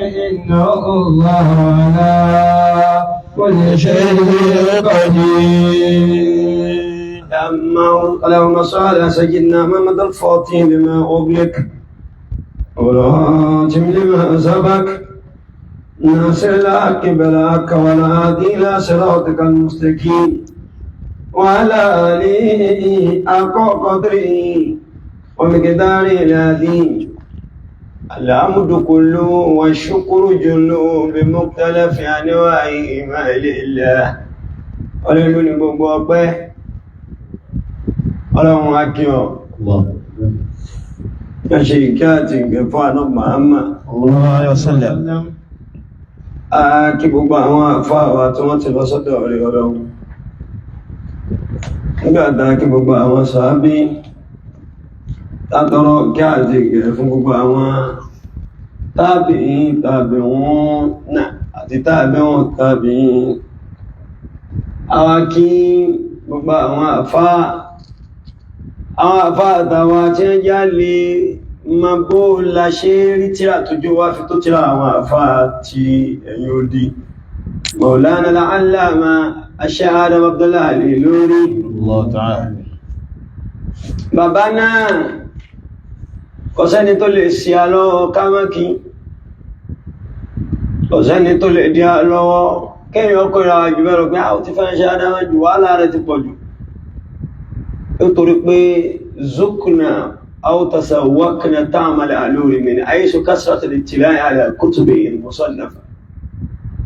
إنه الله على كل شيء قدير. اللهم صل على سيدنا محمد الفاتح لما أغلق والخاتم لما سبق ناصر الحق بالحق والهادي إلى صراطك المستقيم وعلى آله حق قدره ومقداره العظيم. الحمد كله والشكر جله بمختلف أنواعه ما لله. Ọlọ́run ní gbogbo ọpẹ́, Ọlọ́run akíọ̀, ṣe ìkẹ́ àti ìgbẹ̀ fún àná Muhammad sallallahu alaihi wasallam. Kí gbogbo àwọn àfáà wa tí wọ́n ti lọ sọ́dọ̀ rẹ̀ Ọlọ́run. Nígbàtà kí gbogbo àwọn sàábí, tátọrọ kí àti ìgbẹ̀ fún gbogbo àwọn tábìín náà àti tábìín. Àwọn kí gbogbo àwọn àfáà àtàwà tí ń já lè ma bó láṣẹ rí tíra tó jó wá fi tó tíra àwọn àfáà tí ẹ̀yìn òdí. Maulana al-Allama Sheikh Adam Abdullah Al-Ilory. Bàbá náà kò sẹ́ni tó lè sí alọ́ kámákí, kò sẹ́ni tó lè dí alọ́wọ́ kẹ́yìn ọkọ̀ ìràwà jù bẹ́rọ pé àwọn ti fẹ́ ṣe Adam jù wàhálà rẹ̀ ti pọ̀ jù. Ó torí pé zukna aw tasawwakna ta'mal Al-Ilory min aysu kasrat al-ittila'i ala kutubihi al-musannafa.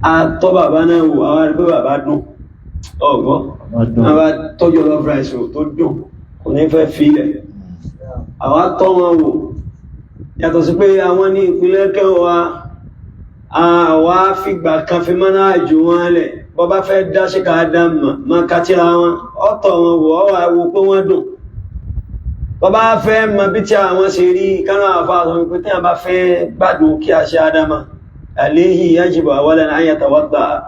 Àtọ́ bàbá náà wò àwọn àrígbé bàbá dùn ọgbọ́ wọ́n bá tọ́jú lọ́fà ìṣò tó dùn kò ní fẹ́ fílẹ̀. Àwọn tọ́ wọn wò yàtọ̀ sí pé àwọn ní ìpínlẹ̀ kẹwàá àwa fìgbà kan fi mọ́nà àjò wọn lẹ̀ bọ́bá fẹ́ dá Sheikh Adam ma kàtíra wọn ọ́tọ̀ wọn wò ọwà wo pé wọ́n dùn. Bọ́bá fẹ́ mọ bí tí àwọn ṣe rí kánà àfáà sọ pé tí a bá fẹ́ gbádùn kí a ṣe Adama عليه يجب أولا أن يتوضأ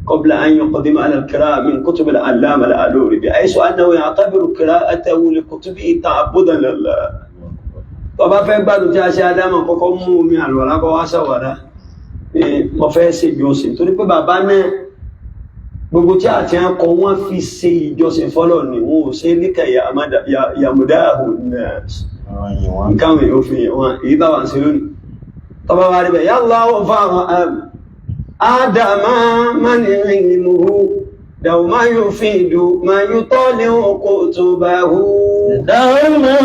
قبل أن يقدم على القراءة من كتب العلامة الآلوري بحيث أنه يعتبر قراءته لكتبه تعبدا لله. طبعا فين بعد جاء آدم كوكو من الولا كواسا ولا مفاسي جوسين تقول بابا نا gbogbo tí a ti ń kọ wọ́n fi ṣe ìjọsìn fọ́lọ̀ ni wọ́n ò ṣe líkà yàmùdáhù náà nǹkan mi ò fi wọ́n èyí bá wà sí lónìí. طبعا واربا يا الله فاهم آدم من علمه دوما يفيد ما يطالع كتبه دوما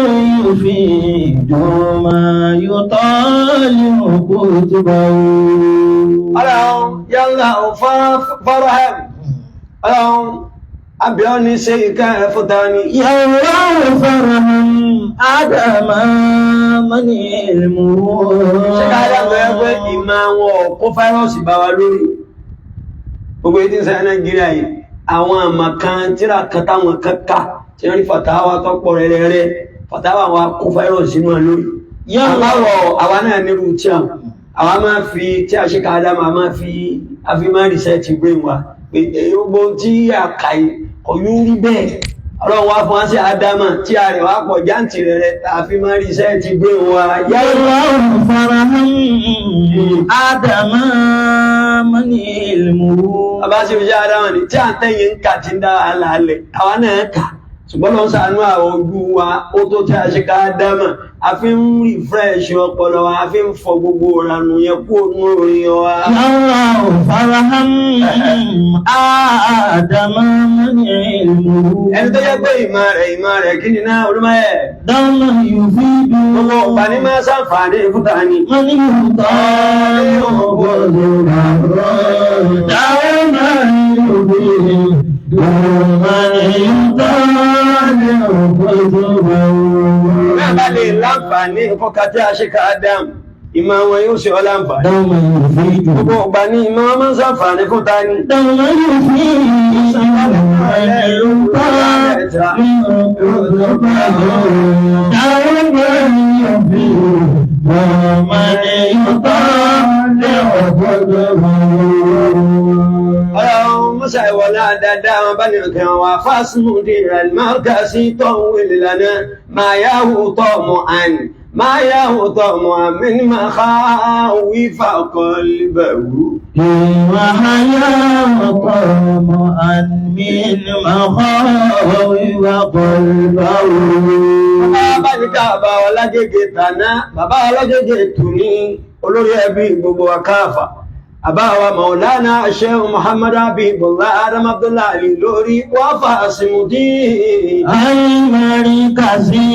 يفيد ما يطالع كتبه. اللهم يا الله فرحم اللهم أبيوني سيكا فتاني يا الله فرحم آدم من علمه. Ṣé ká dábọ̀ ẹgbẹ́ ìmọ̀ àwọn ọ̀kọ́ fáírọ́ọ̀sì bá wa lórí gbogbo ètí ìsẹ́ Nàìjíríà yìí àwọn àmà kan tíra kan táwọn kẹ́kà tí wọ́n rí fàtàwà tó pọ̀ rẹ̀rẹ̀ fàtàwà wa kó fáírọ́ọ̀sì sínú ẹ̀ lórí. Àwa náà nírú tí àwa máa fi tí a ṣe ká dáma máa fi máa rìsẹ́ẹ̀tì brain wa pé gbogbo tí a kà yìí kò yóò rí bẹ́ẹ̀. Ọlọ́run wá fún wá sí Adama tí a rẹ̀ wá pọ̀ jáǹtì rẹ̀ tàbí máa rí iṣẹ́ ti gbé wa yá Ọlọ́run farahàn Adama mani ilmu. Bàbá sí fi jẹ́ Adama ní tí a tẹ́yìn ń kà tí ń dá alálẹ̀ àwa náà kà ṣùgbọ́n lọ ṣàánú àwọn ojú wa ó tó tí a ṣe ká Adama a fi ń refresh ọpọlọ wa a fi ń fọ gbogbo ìranù yẹn kú òun orin wa. Yá Ọlọ́run farahàn Adama mani ilmu. Ẹni tó yẹ pé ìmọ̀ rẹ̀ kí ni náà olúmọ̀ ẹ̀ dáná yóò fi dùn. gbogbo ọ̀pá ní máa ṣàǹfààní fúta ni. wọ́n ní ìrùtọ́ ọgbọ̀dọ̀ rárá dáná yóò fi dùn. Bá lè láǹfààní fọ́kàtí àṣíkà Adam, ìmọ̀ wọn yóò ṣe ọláǹfààní. Dáwọn yóò fi dùn. Gbogbo ọgbà ní ìmọ̀ wọn máa ń ṣàǹfààní fún ta ní. Dáwọn yóò fi Musa ìwọ̀lá dáadáa wọn bá ní ọ̀kẹ́ wọn wá fásitì ìrìnàlmáàkà sí tọ́wọ́ ìlànà máa yáhù tọ́ mọ̀ àní ما يهضم من مخاوف قلبه وحياة طمعا من مخاوف قلبه. Bàbá ní káàbà ọlágége tàná, bàbá ọlágége tòní, olórí ẹbí gbogbo akáàfà. Àbáwa Maulana Sheikh Muhammad Habibullah Adam Abdullahi lórí wáfà Àsìmùdí. Al-markazi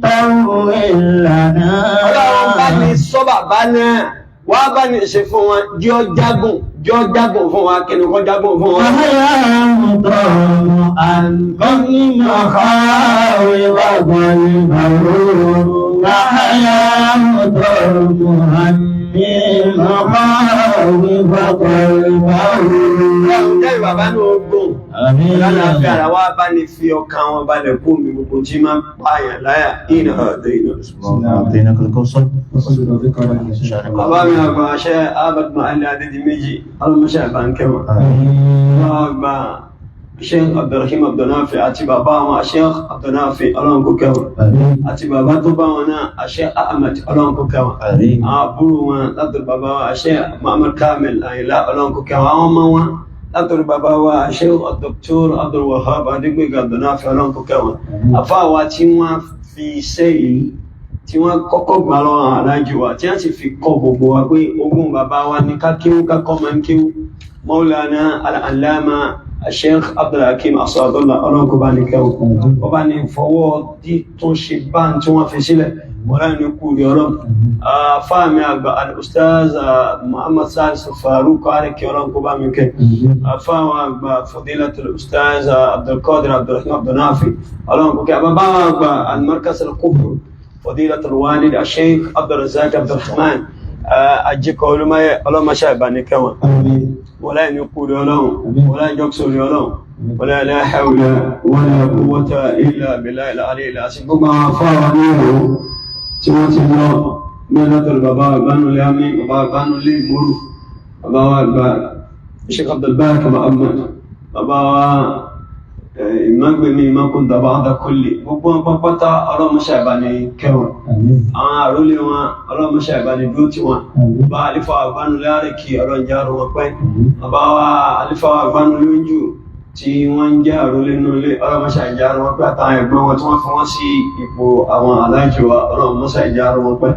tawwil lana. Ọlọ́run bá ní sọ bàbá náà, wá bá ní ṣe fún wọn, jọ́ jágùn fún wa, kí ni kọ́ jágùn fún wa. Jẹ́ bàbá ní ogun, lálàáfíà ara wá bá ní fi ọkàn wọn balẹ̀ kú mi gbogbo tí máa ń pààyàn láyà ìnà ọ̀dọ̀ ìnà. Bàbá mi àgbà Sheikh Ahmad Maali Adédìméjì, ọlọ́mọṣẹ́ ìbánkẹ́wọ̀n. Àgbà Sheikh Abdulrahim Abdunafi àti bàbá wọn Sheikh Abdunafi ọlọ́nkókẹ́wọ̀n. Àti bàbá tó bá wọn náà Sheikh Ahmed ọlọ́nkókẹ́wọ̀n. Àwọn àbúrò wọn látọ̀rọ̀ bàbá wa Sheikh Muhammad Kamil Àyìnlá ọlọ́nkókẹ́wọ̀n. Àwọn ọmọ wọn látọ̀rọ̀ bàbá wa Sheikh Dr. Abdul Wahab Adégbéga Abdunafi ọlọ́nkókẹ́wọ̀n. Àfáà tí wọ́n fi iṣẹ́ yìí tí wọ́n kọ́kọ́ gbà lọ́wọ́ aláàjì wa tí wọ́n sì fi kọ́ gbogbo wa pé ogún bàbá wa ní kákíwú kákọ́ máa ń kíwú. Maulana al-Allama Sheikh Abdulhakim Asadullah ọlọ́nkọba ní kẹwọ́ ọba ní fọwọ́ tí tó ṣe bá tí wọ́n fi sílẹ̀ wọ́n láì ní kúrò ọlọ́m. Fáàmì àgbà al-Ustaz Muhammad Salisu Farouk Ariki ọlọ́nkọba mi kẹ. Fáàmì àgbà Fadilatul Ustaz Abdulkadir Abdulrahim Abdunafi ọlọ́nkọba bàbá àgbà al-Markaz al-Kubra فضيلة الوالد الشيخ عبد الرزاق عبد الرحمن أجيك علماء الله ما شاء بني كمان ولا يقول لهم ولا يقصر لهم ولا لا حول ولا قوة إلا بالله العلي العظيم. بما فاضيه سمعت الله من البابا بانوا لامي بابا بانوا لي مرو بابا الشيخ عبد البارك محمد بابا ìmọ̀gbẹ̀mí ìmọ̀kúndà ba'da kulli gbogbo wọn pápátá ọlọ́mọṣẹ́ ìbáni kẹwọn àwọn àrólé wọn ọlọ́mọṣẹ́ ìbáni dúró tí wọn bá alifa àgbánulẹ̀ àríkì ọlọ́njáró wọn pẹ́ bàbá wa alifa àgbánulẹ̀ oúnjù tí wọ́n ń jẹ́ àrólé nulẹ̀ ọlọ́mọṣẹ́ ìjáró wọn pẹ́ àtàwọn ẹ̀gbọ́n wọn tí wọ́n fi wọ́n sí ipò àwọn aláìjọ wa ọlọ́mọṣẹ́ ìjáró wọn pẹ́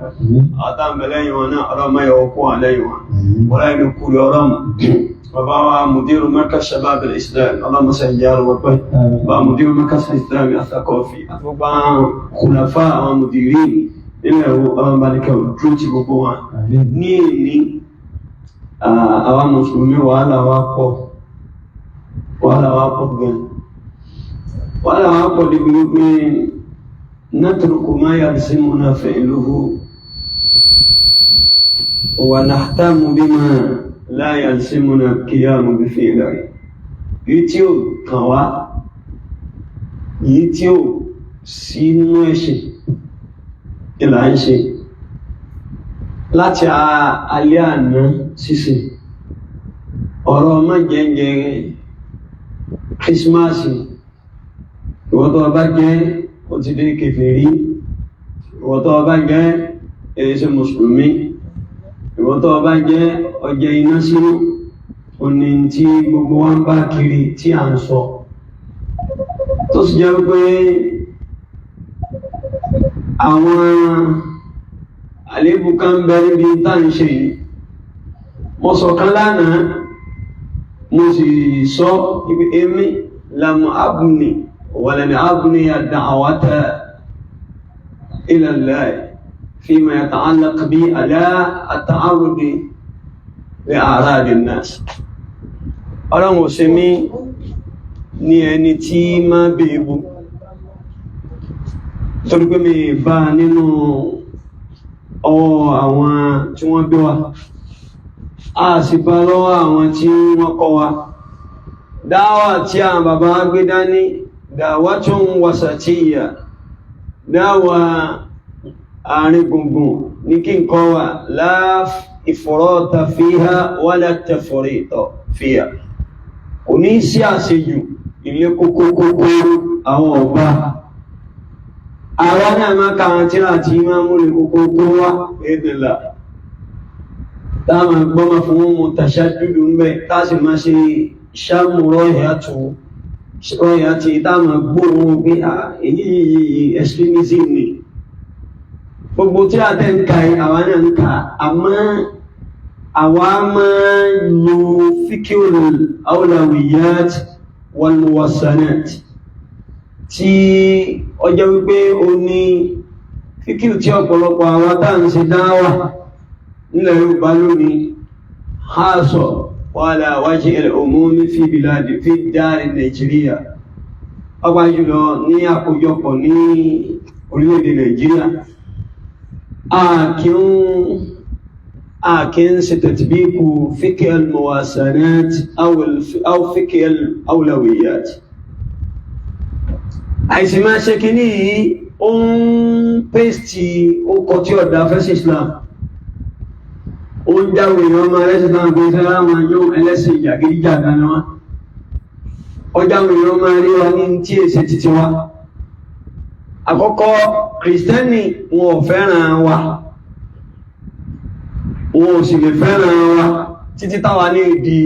àtàǹbẹ̀lẹ́yìn wọn náà ọlọ́mọyọ̀ ọkọ àlẹ́yìn wọn wọ́n láì ní kúrò ọlọ́mọ bàbá wa mùdírù Markaz Shabab al-Islam ọlọ́mọ sẹ́yìnjára wọ́n pẹ́ bàbá mùdírù Markaz al-Islam Athaqafi àti gbogbo àwọn kùnàfà àwọn mùdírí nílẹ̀ ọlọ́mọbanikẹ́ dúró ti gbogbo wọn ní èní àwọn mùsùlùmí wàhálà wa pọ̀ gan wàhálà wa pọ̀ débi wípé natruku ma yalzimuna fi'luhu wa nahtamu bima لا يلزمنا القيام بفعله يتيو كوا يتيو سينوشي ìlànṣe láti alẹ́ àná sísìn ọ̀rọ̀ ọmọ jẹ́jẹ́ kírísímásì ìwọ́tọ̀ ọba jẹ́ ó ti dé kèfèrí ìwọ́tọ̀ ọba jẹ́ èyíṣẹ́ mùsùlùmí ìwọ́tọ̀ ọba jẹ́ ọjẹ́ iná sínú òní tí gbogbo wa ń bá kiri tí a ń sọ tó sì jẹ́ pé àwọn àléébù kan bẹ̀rẹ̀ bí tá ń ṣe yìí mo sọ kan lánàá mo sì sọ ibi èmi lamu abni wàlẹ̀ni abni ad-da'wata ila Allah fima yata'allaq bi ala at-ta'arrud li a'rad an-nas ọlọ́run ò ṣe mí ní ẹni tí máa bèèbù torí pé mi bá nínú ọwọ́ àwọn tí wọ́n bí wa a sì bá lọ́wọ́ àwọn tí wọ́n kọ́ wa dáwà tí àwọn bàbá gbé dání da'watun wasatiyya dáwà àárín gbùngbùn ní kí n kọ́ wa la ifrata fiha wala tafrita fiha kò ní sí àṣejù ilé kókókókó àwọn ọba àwọn náà máa kàwọn tí láti máa mú lè kókó wá ìdìlá táàmà gbọ́mà fún mú tàṣádùdù ń bẹ́ táàsì máa ṣe ṣàmù rọ́yà tí táàmà gbóòrùn bí èyí extremism ni gbogbo tí a tẹ́ ń ka àwọn náà ń ka àmọ́ àwa máa lo fíkíl awlawiyat wal muwassanat tí ọjọ́ wípé o ní fíkíl tí ọ̀pọ̀lọpọ̀ àwọn táà ń ṣe dáwà nílẹ̀ Yorùbá lónìí hásọ̀ wala wajhi al-umumi fi biladi fi dáàrí Nàìjíríà ọgbà jùlọ ní àkójọpọ̀ ní orílẹ̀-èdè Nàìjíríà àkín ṣe tatbiqu fiqh al-muwasanat aw fiqh al-awlawiyat àìsí máa ṣe kí ní yìí ó ń pèsè ókọ tí ọ̀dá fẹ́sì Islam ó ń jáwé èèyàn máa rẹ́sì náà gbé sára wọn yóò ẹlẹ́sìn ìjàgídíjà dáná wá ọjáwé èèyàn máa rí wa ní tí èsì títí wá àkọ́kọ́ kìrìsìtẹ́nì wọn ò fẹ́ràn wa wọn ò sì lè fẹ́ràn wa títí táwa ní ìdí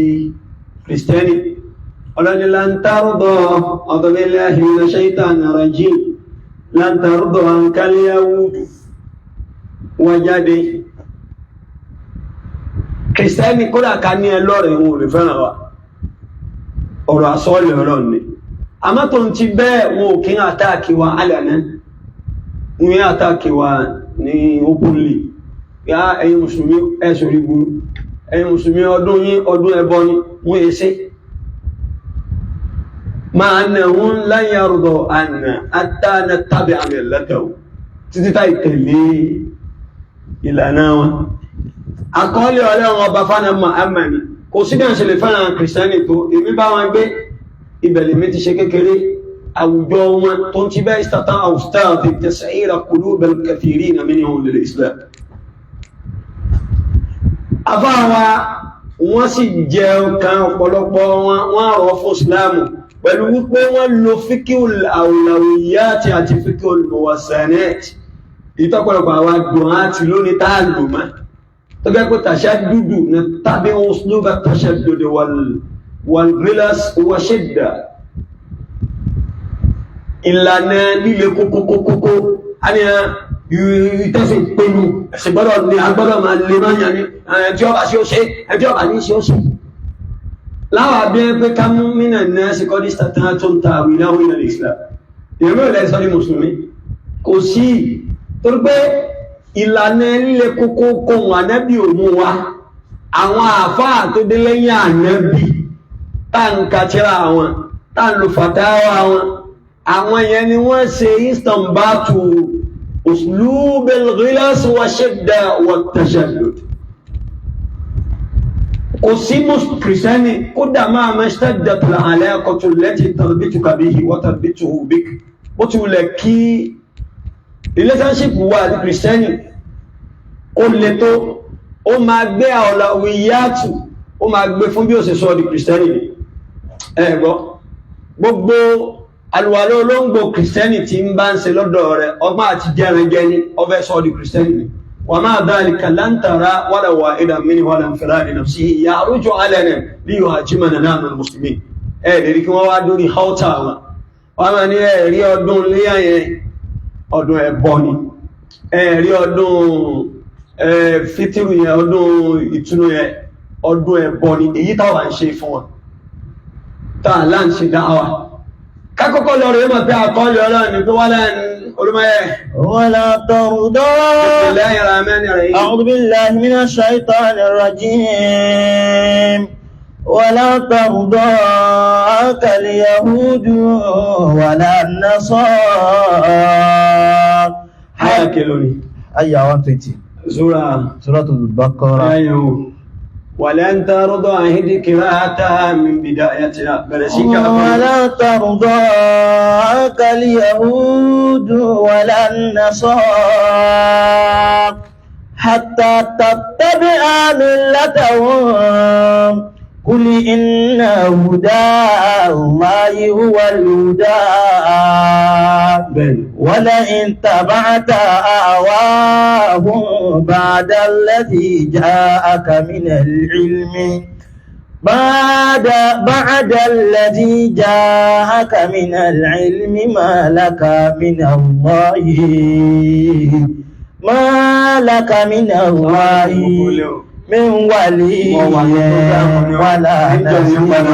kìrìsìtẹ́nì ọlọ́ni lántárùdọ̀ ọ̀dọ̀lẹ́lẹ́ ìrìnà ṣaitani rajim lántárùdọ̀ àǹkálíyàwó wọ́n jáde kìrìsìtẹ́nì kódà ká ní ẹlọ́rẹ̀ wọn ò lè fẹ́ràn wa ọ̀rọ̀ àsọ́ọ̀lẹ̀ ọ̀rọ̀ ni àmọ́ tó ń ti bẹ́ẹ̀ wọn ò kí ń àtàkì wa alẹ́nẹ́ ní àtàkì wa ní openly yá ẹ̀yin mùsùlùmí ẹ̀sùn ìgbò ẹ̀yin mùsùlùmí ọdún yín ọdún ẹbọ ni wọ́n èsẹ́ máa nà wọ́n láyé àrùdọ̀ àná àtànà tàbí àmì ẹ̀lẹ́tẹ̀wò títí táì tẹ̀lé ìlànà wọn àkọọ́lẹ̀ ọlọ́run ọba fánà Muhammad kò sí bí wọ́n ṣe lè fẹ́ràn kìrìsìtẹ́nì tó èmi bá wọn gbé ìbẹ̀lẹ̀ mi ti ṣe kékeré àwùjọ wọn tó ń ti bẹ́ ìsàtàn àwùstáàdì tẹ̀sẹ̀íra qulubal kathirina minhum lil Islam afáwa wọ́n sì jẹ ọkàn ọ̀pọ̀lọpọ̀ wọn rọ̀ fún Islamu pẹ̀lú wípé wọ́n lo fíkíul awlawiyati àti fíkíul muwassanat ìtọ́pọ̀lọpọ̀ àwọn àgbọ̀n àti lónìí tá lò mọ́ tó gẹ́ pé tashaddud na tàbí usluba tashaddud wal-ghilas wa shidda ìlànà líle kókókókókó a ní ìtẹ́sìn pẹ̀lú ẹ̀sìn gbọ́dọ̀ ní agbọ́dọ̀ máa lè máa yàn ní ẹjọ́ ọba sí ó ṣe ẹjọ́ ọba ní sí ó ṣe láwà bí ẹ pé ká mú mínà náà sí kọ́ dísítà tán tó ń ta àwìláwò ilẹ̀ Islam ìrìnmọ́ ilẹ̀ sọ ní mùsùlùmí kò sí torí pé ìlànà líle kókókó ànábì òmú wa àwọn àfáà tó dé lẹ́yìn ànábì táǹkà tíra àwọn táǹlò fàtáwà àwọn yẹn ni wọ́n ṣe istanbatu uslub al-ghilas wa shidda wa tashaddud kò sí kìrìsìtẹ́nì kódà máa mashtaddat al-alaqatu allati tarbituka bihi wa tarbituhu bik bó ti wulẹ̀ kí relationship wà ní kìrìsìtẹ́nì ó lè tó ó máa gbé awlawiyatu ó máa gbé fún bí ó ṣe sọ di kìrìsìtẹ́nì ẹ̀gbọ́ gbogbo alùwàlọ́ olóngbò kìrìsìtẹ́nì tí ń bá ń ṣe lọ́dọ̀ rẹ̀ ọgbọ́n àti jẹ́rẹ̀jẹ́ ní ọfẹ́ sọ di kìrìsìtẹ́nì wà máa dhalika lan tara wala wahidan minhu wala infiradi nafsihi ya'ruju alana li yuhajimana nahnu al-muslimin lèrí kí wọ́n wá dórí haútà wọn wọ́n máa ní ẹ̀rí ọdún léyà yẹn ọdún ẹbọ ni ẹ̀rí ọdún fítírù yẹn ọdún ìtúnú yẹn ọdún ẹbọ ni èyí táwà ń ṣe fún wọn tààlá ń ṣe dáwà kákọ́kọ́ lọ rẹ̀ mọ̀ pé àkọọ́lẹ̀ ọlọ́run ní pé wọ́n lẹ́n olúmọ́yẹ ولا ترضى أعوذ بالله من الشيطان الرجيم ولا ترضى عنك اليهود ولا النصارى حاكلوني أيها 120 سورة البقرة أيوه ولن ترضى عهدك راتا من بدايتها ولا ترضى عنك اليهود ولا النصارى حتى تتبع ملتهم قل إن هدى الله هو الهدى ولئن تبعت أهواهم بعد الذي جاءك من العلم بعد الذي جاءك من العلم ما لك من الله من ولي ولا نصير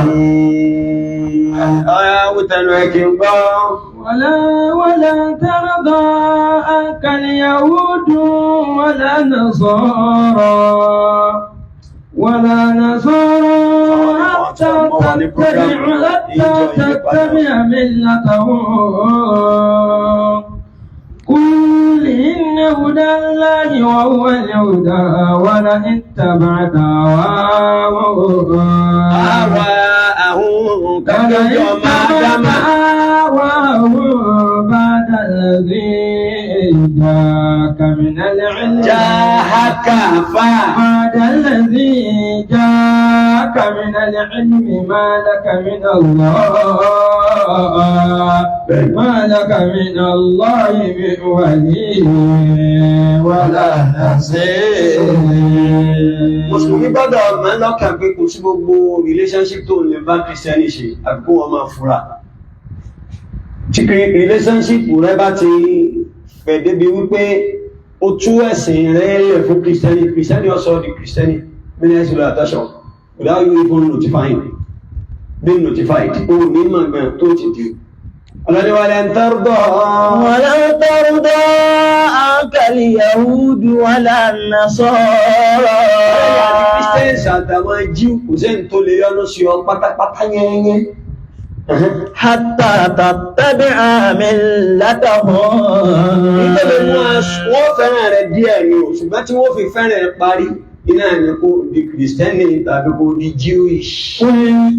ولا ترضى عنك اليهود ولا نصارى حتى تتبع ملتهم قل إن هدى الله وهو الهدى ولئن اتبعت أهواءهم بعد الذي جاءك من العلم بعد الذي جاءك من العلم ما لك من الله من ولي ولا نصير. Mùsùlùmí gbọ́dọ̀ máa lọ́kàn pé kò sí gbogbo relationship tó lè bá Kìrìsìtẹ́nì ṣe àbí kó wọ́n máa fura. Tí relationship rẹ bá ti fẹ̀ débi wípé ó tú ẹ̀sìn rẹ̀ lẹ̀ fún Kìrìsìtẹ́nì ọ̀sọ̀ di Kìrìsìtẹ́nì ministry of attention without you even being notified. Ó ní màgbà tó ti di. Ọlọ́ni walan tarda عنك اليهود ولا النصارى. Christians àtàwọn Jíù kò sẹ́ni tó lè yọ́nú sí ọ pátápátá yẹnyẹn. حتى تتبع ملتهم. Nítorí wọ́n fẹ́ràn rẹ̀ díẹ̀ ni o, ṣùgbọ́n tí wọ́n fi fẹ́ràn rẹ̀ parí iná ni kò di Kìrìsìtẹ́nì tàbí kò di Jewish. قل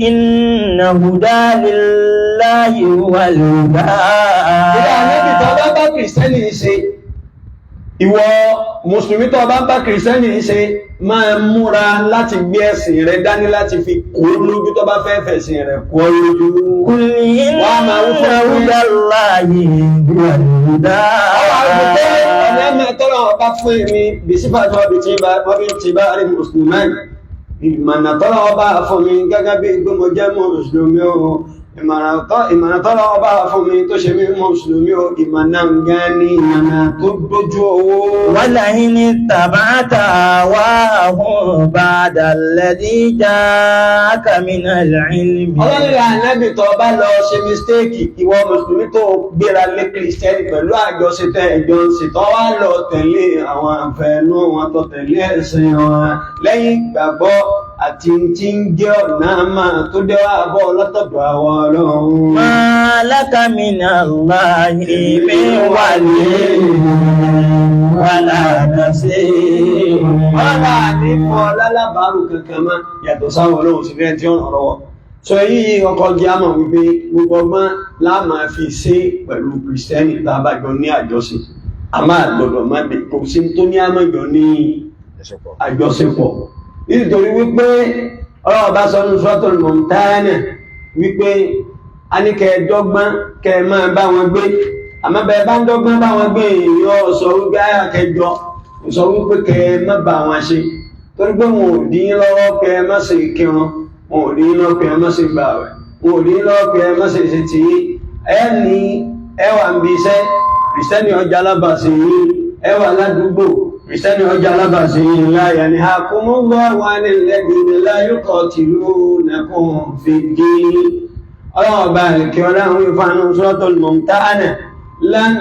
إن هدى لله هو الهدى. Ìdá àmì tó bá bá Kìrìsìtẹ́nì ṣe, ìwọ Mùsùlùmí tó bá bá Kìrìsìtẹ́nì ṣe máa múra láti gbé ẹ̀sìn rẹ̀ dání láti fi kó lójú tó bá fẹ́ fẹ̀sìn rẹ̀ kó lójú. قل إن هدى الله هو الهدى. Ọ̀nà mẹ́tọ́lá ọba fún èmi bí sífàtí wọ́n bí ti bá rí Mùsùlùmí. Ìmọ̀nà tọ́lá ọba fún mi gẹ́gẹ́ bí gbé mo jẹ́ Mùsùlùmí o. Ìmọ̀nà tọ́lá ọba fún mi tó ṣe mí Mùsùlùmí o. Ìmọ̀nà gan ni ìmọ̀nà tó dójú owó. ولئن اتبعت أهواءهم بعد الذي جاءك من العلم. Ọlọ́run ànábì tó bá lọ ṣe mistake ìwọ Mùsùlùmí tó gbéra lé Kìrìsìtẹ́nì pẹ̀lú àjọṣetẹ́ ẹjọ́ ń ṣe tó wá lọ tẹ̀lé àwọn àfẹ́nú wọn tó tẹ̀lé ẹ̀sìn wọn lẹ́yìn ìgbàgbọ́ àti tí ń jẹ́ ọ̀nà máa tó dé wá bọ́ látọ̀dọ̀ àwọn Ọlọ́run. ما لك من الله من ولي ولا نصير. Ọlọ́run àní fún ọlọ́lábàárù kankan mọ́ yàtọ̀ sáwọn Ọlọ́run sí fẹ́ tí ó ràn lọ́wọ́. Sọ yìí ọkọ̀ jẹ́ àmọ̀ wípé gbogbo ọgbọ́n láàmà fi ṣe pẹ̀lú Kìrìsìtẹ́nì tàbájọ ní àjọṣe. A máa gbọ́dọ̀ máa bè kò sí tó ní àmọ́jọ ní àjọṣepọ̀. Nítorí wípé Ọlọ́run bá sọ ní Suratul Mumtahana wípé a ní kẹ́ dọ́gbọ́n kẹ́ máa bá wọn gbé. Àmọ́ bẹ́ẹ̀ bá ń dọ́gbọ́n bá wọn gbé èèyàn sọ wípé àyà kẹjọ sọ wípé kẹ́ má bá wọn ṣe. Torí pé wọn ò dín lọ́wọ́ kẹ́ má ṣe kírun. Wọn ò ní lọ́pẹ́ ẹ má ṣe gbà rẹ̀, wọn ò ní lọ́pẹ́ ẹ má ṣe ṣe tí ẹni ẹwà ń bí iṣẹ́ Kìrìsìtẹ́nì ọjà alábàṣe yìí, ẹwà ládùúgbò Kìrìsìtẹ́nì ọjà alábàṣe yìí láyà ní hakumullahu alladhina la yuqatilunakum fid-din. Ọlọ́run bá ẹ̀kẹ́ ọlọ́run ìfànà Suratul Mumtahana lan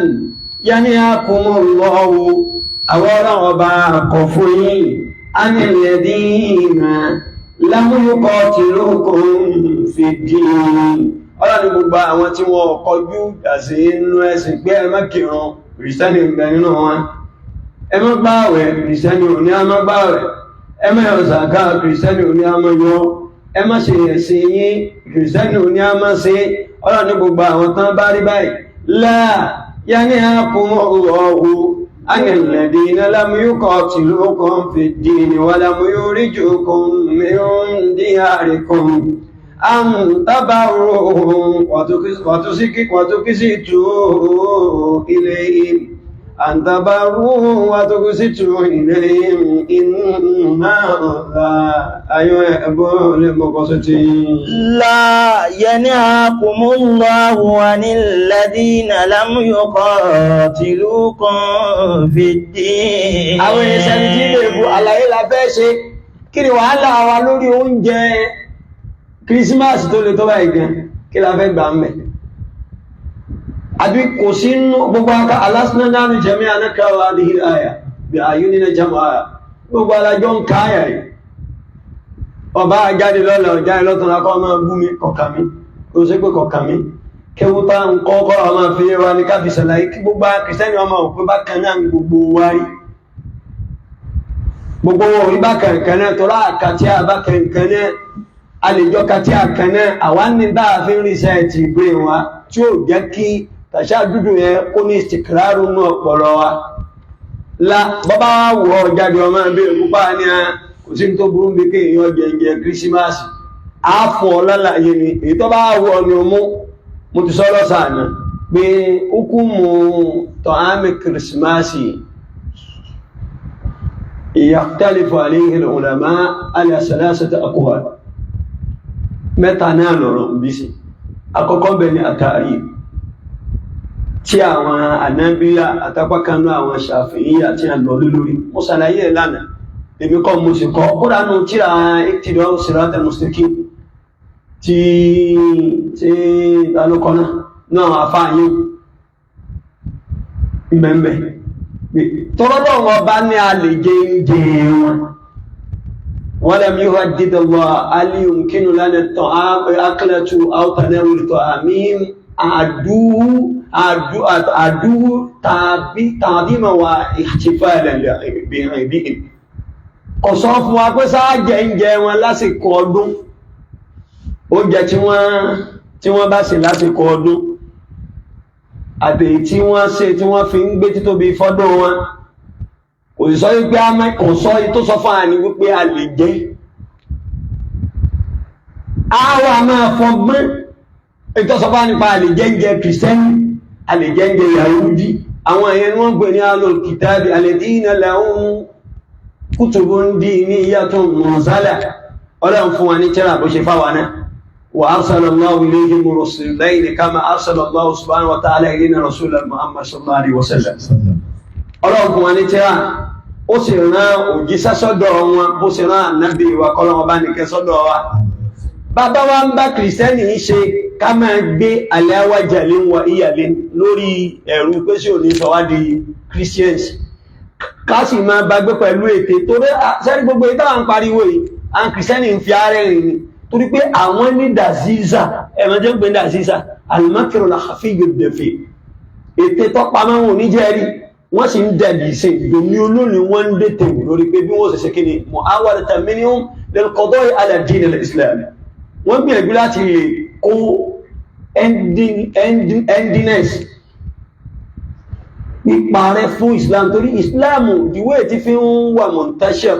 yanhakumullahu àwọn ọlọ́run bá kọ̀ fún yìí alladhina lámúlùkọ́ tí ló kún fi dí ọlọ́ni gbogbo àwọn tí wọ́n kọjú dàsí inú ẹ̀sìn pé ẹ má kírun Kìrìsìtẹ́nì ń bẹ nínú wọn, ẹ má gbààwẹ̀ Kìrìsìtẹ́nì ò ní a má gbààwẹ̀, ẹ má yọ sàká Kìrìsìtẹ́nì ò ní a má yọ, ẹ má ṣe ẹ̀sìn yín Kìrìsìtẹ́nì ò ní a má ṣe. ọlọ́ni gbogbo àwọn tán bá rí báyìí láà yá ní àkùnmọ́ ọ̀hún أن الذين لم يقاتلوكم في الدين ولم يخرجوكم من دياركم أن تبروهم وتقسطوا إليهم أن تبروهم وتقسطوا إليهم إن الله يحب المقسطين. لا ينهاكم الله عن الذين لم يقاتلوكم في الدين. àwọn ìṣẹ́ni tí lè bu àlàyé la fẹ́ ṣe kí ni wàhálà wa lórí oúnjẹ kírísímàsì tó lè tó báyìí gan kí la fẹ́ gbà mẹ́ àbí kò sí gbogbo aka alásínádánù jẹ́mí anákàwà àdìhí àyà bí ayú nínú jẹ́mọ̀ àyà gbogbo alájọ́ ń ká àyà yìí ọba àjáde lọ́lẹ̀ ọjá ìlọ́tún akọ́ máa bú mi kọ̀kàmí ó sì pé kọ̀kàmí kéwútá ń kọ́kọ́ ọmọ fi yé wa ní káfíṣẹ̀lá kí gbogbo kìrìsìtẹ́nì ọmọ òpin bá kan náà gbogbo wárí gbogbo wọn orí bá kẹ̀kẹ́ náà tó láàkà tí a bá kẹ̀kẹ́ náà àlejò kàtí àkànnà àwọn ní dáàfin research ìgbé wa tí ó jẹ́ kí tàṣà dúdú yẹn kó ní ìsìkìrárù ní ọpọlọ wa la bọ́bá wọ jáde ọmọ ẹgbẹ́ ìpúpá ní a kò sí tó burú bí kéèyàn jẹjẹ kírísímásì àfọ̀ lálàyé ni èyí tó bá wọ ni ó mú mo ti sọ lọ́sàánà pé hukumu ta'ami kírísímásì yahtalifu alayhi al-ulama ala salasati aqwal mẹ́ta náà lọ̀rọ̀ bí sí àkọ́kọ́ bẹ̀ ní àtàrí tí àwọn ànábíyà àtàpákanú àwọn ṣàfihíyà tí a lọ lórí mo ṣàlàyé lánàá èmi kọ́ mo sì kọ́ ó dánú tíra iqtidā'u ṣirāṭil mustaqīm tí ìdálókọ́nà náà àfáàyè ìmẹ̀mẹ̀ tọ́rọ́lọ́ wọn bá ní a lè jẹ oúnjẹ wọn ولم يهدد الله هل يمكن لنا الطعام أكلة أو تناول طعامهم أعدوه تعظيما واحتفالا بهم kò sọ fún wa pé sáà jẹ wọn lásìkò ọdún oúnjẹ tí wọ́n bá ṣe lásìkò ọdún àti tí wọ́n ṣe tí wọ́n fi ń gbé títóbi fọ́dún wọn kò sọ wípé kò sọ tó sọ fún àní wípé a lè jẹ́ àwa máa fọgbọ́n ètò sọ fún nípa a lè jẹ́ kìrìsìtẹ́nì a lè jẹ́ Yahudi àwọn èèyàn wọ́n gbé ní alul kitabi alladhina lahum kutubun diniyyatun munzala ọlọ́run fún wa ní tírà bó ṣe fáwa náà wa arsalallahu ilayhim rasulayni kama arsalallahu subhanahu wa ta'ala ilayna rasulan Muhammad sallallahu alaihi wasallam ọlọ́run fún wa ní tírà ó sì rán òjíṣẹ́ sọ́dọ̀ wọn bó sì rán ànábì wa kọ́lọ́wọ́ bá nìkẹ́ sọ́dọ̀ wa bàbá wa ń bá kìrìsìtẹ́nì ń ṣe ká máa gbé aláwájàlé wa ìyàlé lórí ẹ̀rù pé sí òní sọ wá di Christians ká sì máa bá gbé pẹ̀lú ète torí sẹ́rí gbogbo ìta à ń pariwo yìí àwọn kìrìsìtẹ́nì ń fi ààrẹ rìn ni torí pé àwọn ní dàzíza ẹ̀rọ jẹ́ ń pè ní dàzíza alimakiro la hafiyu dẹ̀fẹ̀ ète tọ́pamọ́ wọn ò ní jẹ́rìí wọ́n sì ń dẹ̀bì sí ìdomi olóòrùn wọ́n ń dẹ̀tẹ̀ lórí pé bí wọ́n sì ṣe kí ni mu'awadata minhum lil qada'i ala ad-din al-islami wọ́n gbìyànjú láti lè kó endiness píparẹ́ fún Islam torí Islam ìwé tí fi ń wà muntashir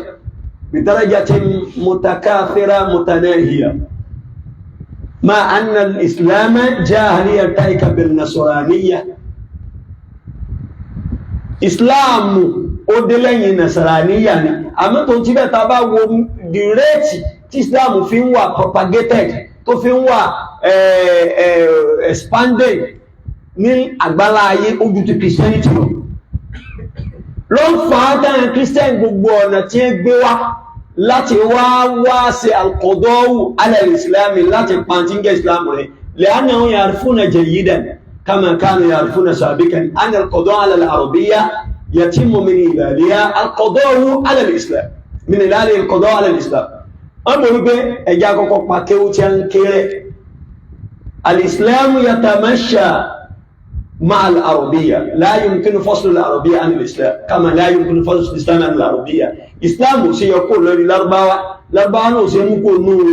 bi darajatin mutakathira mutanahiya ma anna al-islam jahiliyatan bil nasraniyya Ìsìláàmù ó dé lẹ́yìn Nasaraniya ni, àmọ́ tó ti bẹ́ta bá wo the rate tí Ìsìláàmù fi ń wà propagated, tó fi ń wà expanded ní àgbálá ayé ojú ti Christianity lọ. Ló ń fa dáhùn Christian gbogbo ọ̀nà tí ń gbé wá láti wá ṣe al-qadā'u 'ala al-Islam láti pàntíngẹ̀ Ìsìláàmù rẹ̀, li'annahum ya'rifūna jayyidan كما كانوا يعرفون سابقا أن القضاء على العربية يتم من إلالها القضاء على الإسلام من إلاله القضاء على الإسلام أما يقول إجاكو باكيو تيانكيري الإسلام يتمشى مع العربية لا يمكن فصل العربية عن الإسلام كما لا يمكن فصل الإسلام عن العربية إسلام سيقول للأربعة سيقول نور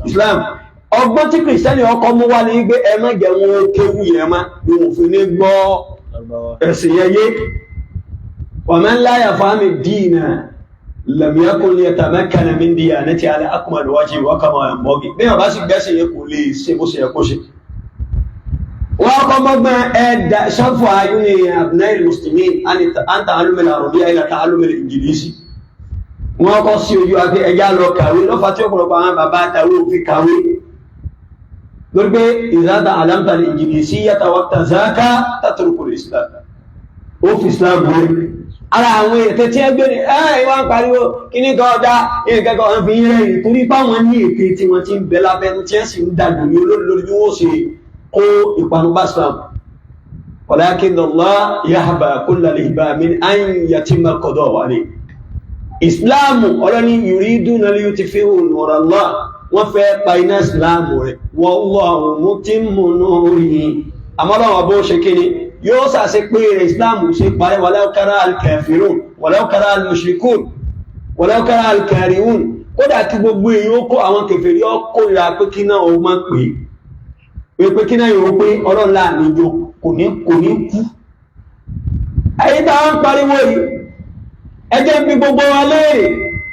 إسلام ọgbọ́n tí kìrìsìtẹ́nì ọkọ̀ mú wá ní gbé ẹ má jẹ́ wọn kéwú yẹn má ní wọ́n fi ní gbọ́ ẹ̀sìn yẹn yé ومن لا يفهم الدين لم يكن يتمكن من ديانته على أكمل وجه وكما ينبغي bí wọ́n bá sì gbẹ́sìn yẹn kò lè ṣe bó ṣe yẹ kó ṣe. wọ́n kọ́ mọ́gbọ́n ẹ̀dá ṣọ́fù ayúni abnai muslimin an ta'allum al-arabiyya ila ta'allum al-ingilisi. wọ́n kọ́ sí ojú agbé ẹja lọ kàwé lọ́fà tí ọ̀pọ̀lọpọ̀ àwọn bàbá àtàwé òfin kàwé. lórí pé idha ta'allamta al-ingilisiyyata waqtazaka tatruku al-islam. ó fi islam wọlé. ara àwọn ètè tí ẹ gbé ní ìwà ń pariwo kí ní kan ọ̀dá ìrìnkẹ́kọ̀ọ́ wọn fi yín rẹ̀ torí báwọn ní ètè tí wọ́n ti ń bẹ lábẹ́nu tí ẹ sì ń dàgbò ní olórí bí wọ́n ṣe kó ìpanubá Islam walakin Allah yahba kulla libamin an yatimma al-qada alayhi. Islam ọlọ́ni yuriduna liyutfi'u nura Allah wọ́n fẹ́ pa iná Islam rẹ̀ wallahu mutimmu nurihi àmọ́lọ́wọ́ bó ṣe kí ni yóò sàṣe pé rẹ̀ Islam ṣe parẹ́ walau kara al-kafirun walau kara al-mushrikun walau kara al-karihun kódà kí gbogbo èyí ó kó àwọn kèfèrí ọkọ̀ ìrà pé kí náà ó máa pé kí náà yóò pé ọlọ́lá àníjò kò ní kú. ayé táwọn pariwo yìí ẹjẹ́ bí gbogbo wa léèrè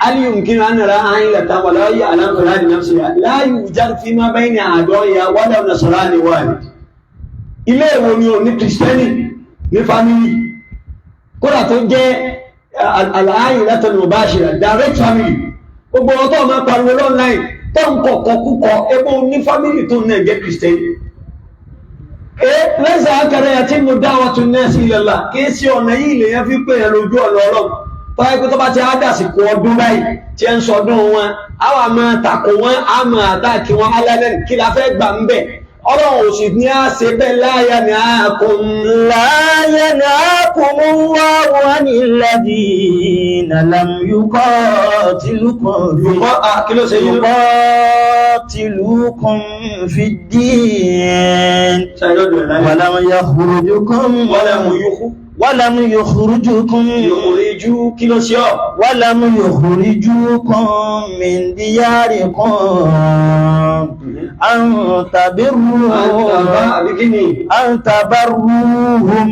aliyun kí náà nara àyìn lẹ́ta wà láyé aláǹkọ̀lá ní náà ṣe láyé ìjáde fi máa bẹ́ẹ̀ ní àádọ́ ìyá wádà nasara ni wà ní ilé ìwò ni ò ní kìrìsìtẹ́nì ní fámílì kódà tó jẹ́ àlàáyìn látọ̀nà bá ṣe direct family gbogbo ọtọ́ máa pariwo online tó ń kọ̀kọ́ kúkọ ẹgbẹ́ ní fámílì tó náà jẹ́ kìrìsìtẹ́nì lẹ́sẹ̀ akẹrẹ àti mo dáwà tún náà sí ilẹ̀ là kí sí ọ̀nà yìí lè yẹn fi pè é lójú ọ̀nà ọlọ́run tó yẹ pé tó bá ti ádàsìkò ọdún báyìí tí ẹ ń sọdún wọn àwọn àmọ́ takò wọn àmọ́ àtàkì wọn alẹ́ kí la fẹ́ gbà ń bẹ̀ ọlọ́run ò sì ní àṣẹ bẹ́ẹ̀ láyà ní àkùn Allahu anil ladina lam yuqatilukum fid-din wa lam yakhrujukum ولم يخرجكم من دياركم أن تبروهم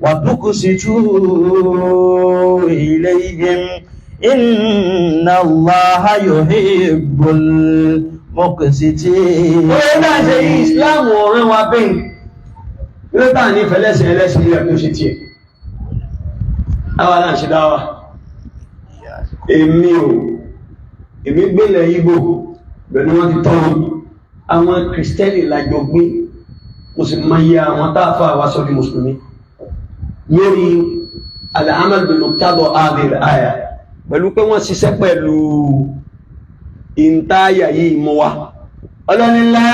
وتقسطوا إليهم إن الله يحب المقسطين. وإذا جاء الإسلام وروا lọ́tà ní fẹ́lẹ́sìn ẹlẹ́sìn ilẹ̀ tó ṣe tí ẹ̀ àwa náà ṣe dáwà èmi gbélẹ̀ Ìgbò bẹ̀rẹ̀ wọ́n ti tọ́rọ àwọn kìrìsìtẹ́nì lájọ gbé mo sì máa yẹ àwọn táàfà wá sọ́dí mùsùlùmí lórí al-amal bil-muqtada hadhihi al-aya pẹ̀lú pé wọ́n ṣiṣẹ́ pẹ̀lú ìntáyà yìí mọ́ wa ọlọ́nilá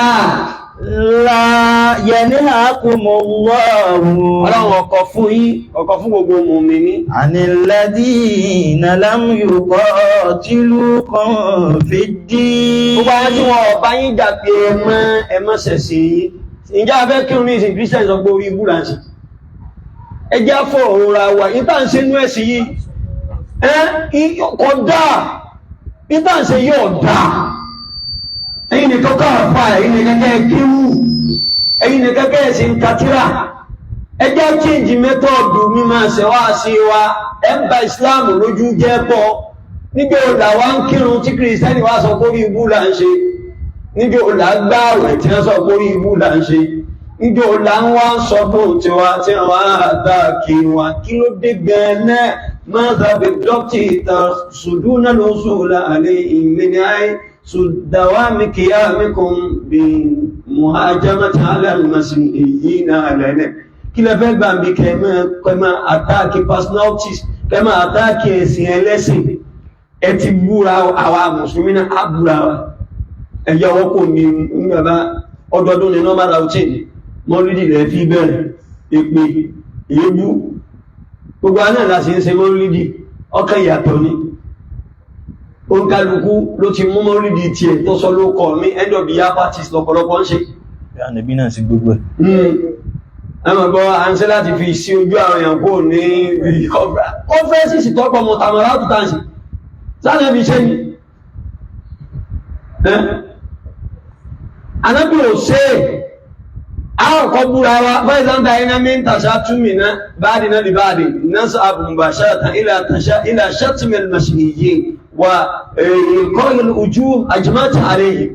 La yanhakumullahu Ọlọ́run ọkọ̀ fún yín, ọkọ̀ fún gbogbo mùmínì. Anil ladina lam yuqatilukum fid-din. Gbogbo ayé tí wọ́n bá yín jà pé ẹmọ́ ṣẹ̀ṣẹ̀ yín. Ìjá afẹ́ kí ní ìsìn Christian sọ pé orí ibú là ń ṣe. Ẹ jẹ́ fọ́ òun ra wà, ìta ń ṣe nú ẹ̀sìn yìí. Kódà, ìta ń ṣe yóò dáa. Ẹ̀yin ni kọ́kọ́ àfà ẹ̀yin ni kẹ́kẹ́ kíwú ẹ̀yin ni kẹ́kẹ́ ẹ̀sìn katira ẹjẹ́ change method mímọ̀ ṣẹ̀wá sí wa ẹ̀mbà Islam lójú jẹ́ pọ̀ níbi òlà wá ń kírun tí kìrìsìtẹ́nì wá sọ pórí ibú là ń ṣe níbi òlà gbáwẹ̀ tí wọ́n sọ pórí ibú là ń ṣe níbi òlà ń wá ń sọ fún tiwa tí wọ́n àtàkì wa kí ló dé gan-an ماذا بالضبط تقصدون الوصول عليه من دوام قيامكم بمهاجمة على المسيحيين علينا كلا فعلا كما أتاكي personalities كما أتاكي ẹ̀sìn ẹ̀tì búra àwa mùsùlùmí àbúra ẹ̀yà ọkọ̀ ní ìgbàbá ọdọọdún ní normal routine mọ́lídì rẹ̀ fi bẹ̀rẹ̀ èpè èébú gbogbo aná láti ń ṣe mọ́lídì ọkàn ìyàtọ̀ ni ó ń kálukú ló ti mú mọ́rídì tí ẹ̀ tó sọ ló kọ̀ mí end of the year parties lọ́pọ̀lọpọ̀ ń ṣe ànàbí náà sí gbogbo ẹ̀ ẹmọ̀gbọ́ a ń ṣe láti fi sí ojú àwọn èèyàn kó ní conferences tọ́pọ̀ mọ̀ tàmàrà àtútàǹsì sáàlẹ́bí ṣe ní anábí ò ṣe àwọn kan búra wa fẹ́sàntà iná mi ń tàṣà túnmìnà báàdìná lè báàdì náà àbùnbà ṣáàtà ilẹ̀ ṣẹ́tìmẹ̀lì mashihiyyi wa ìkọ́yìn ojú àjùmọ́tì àríyìn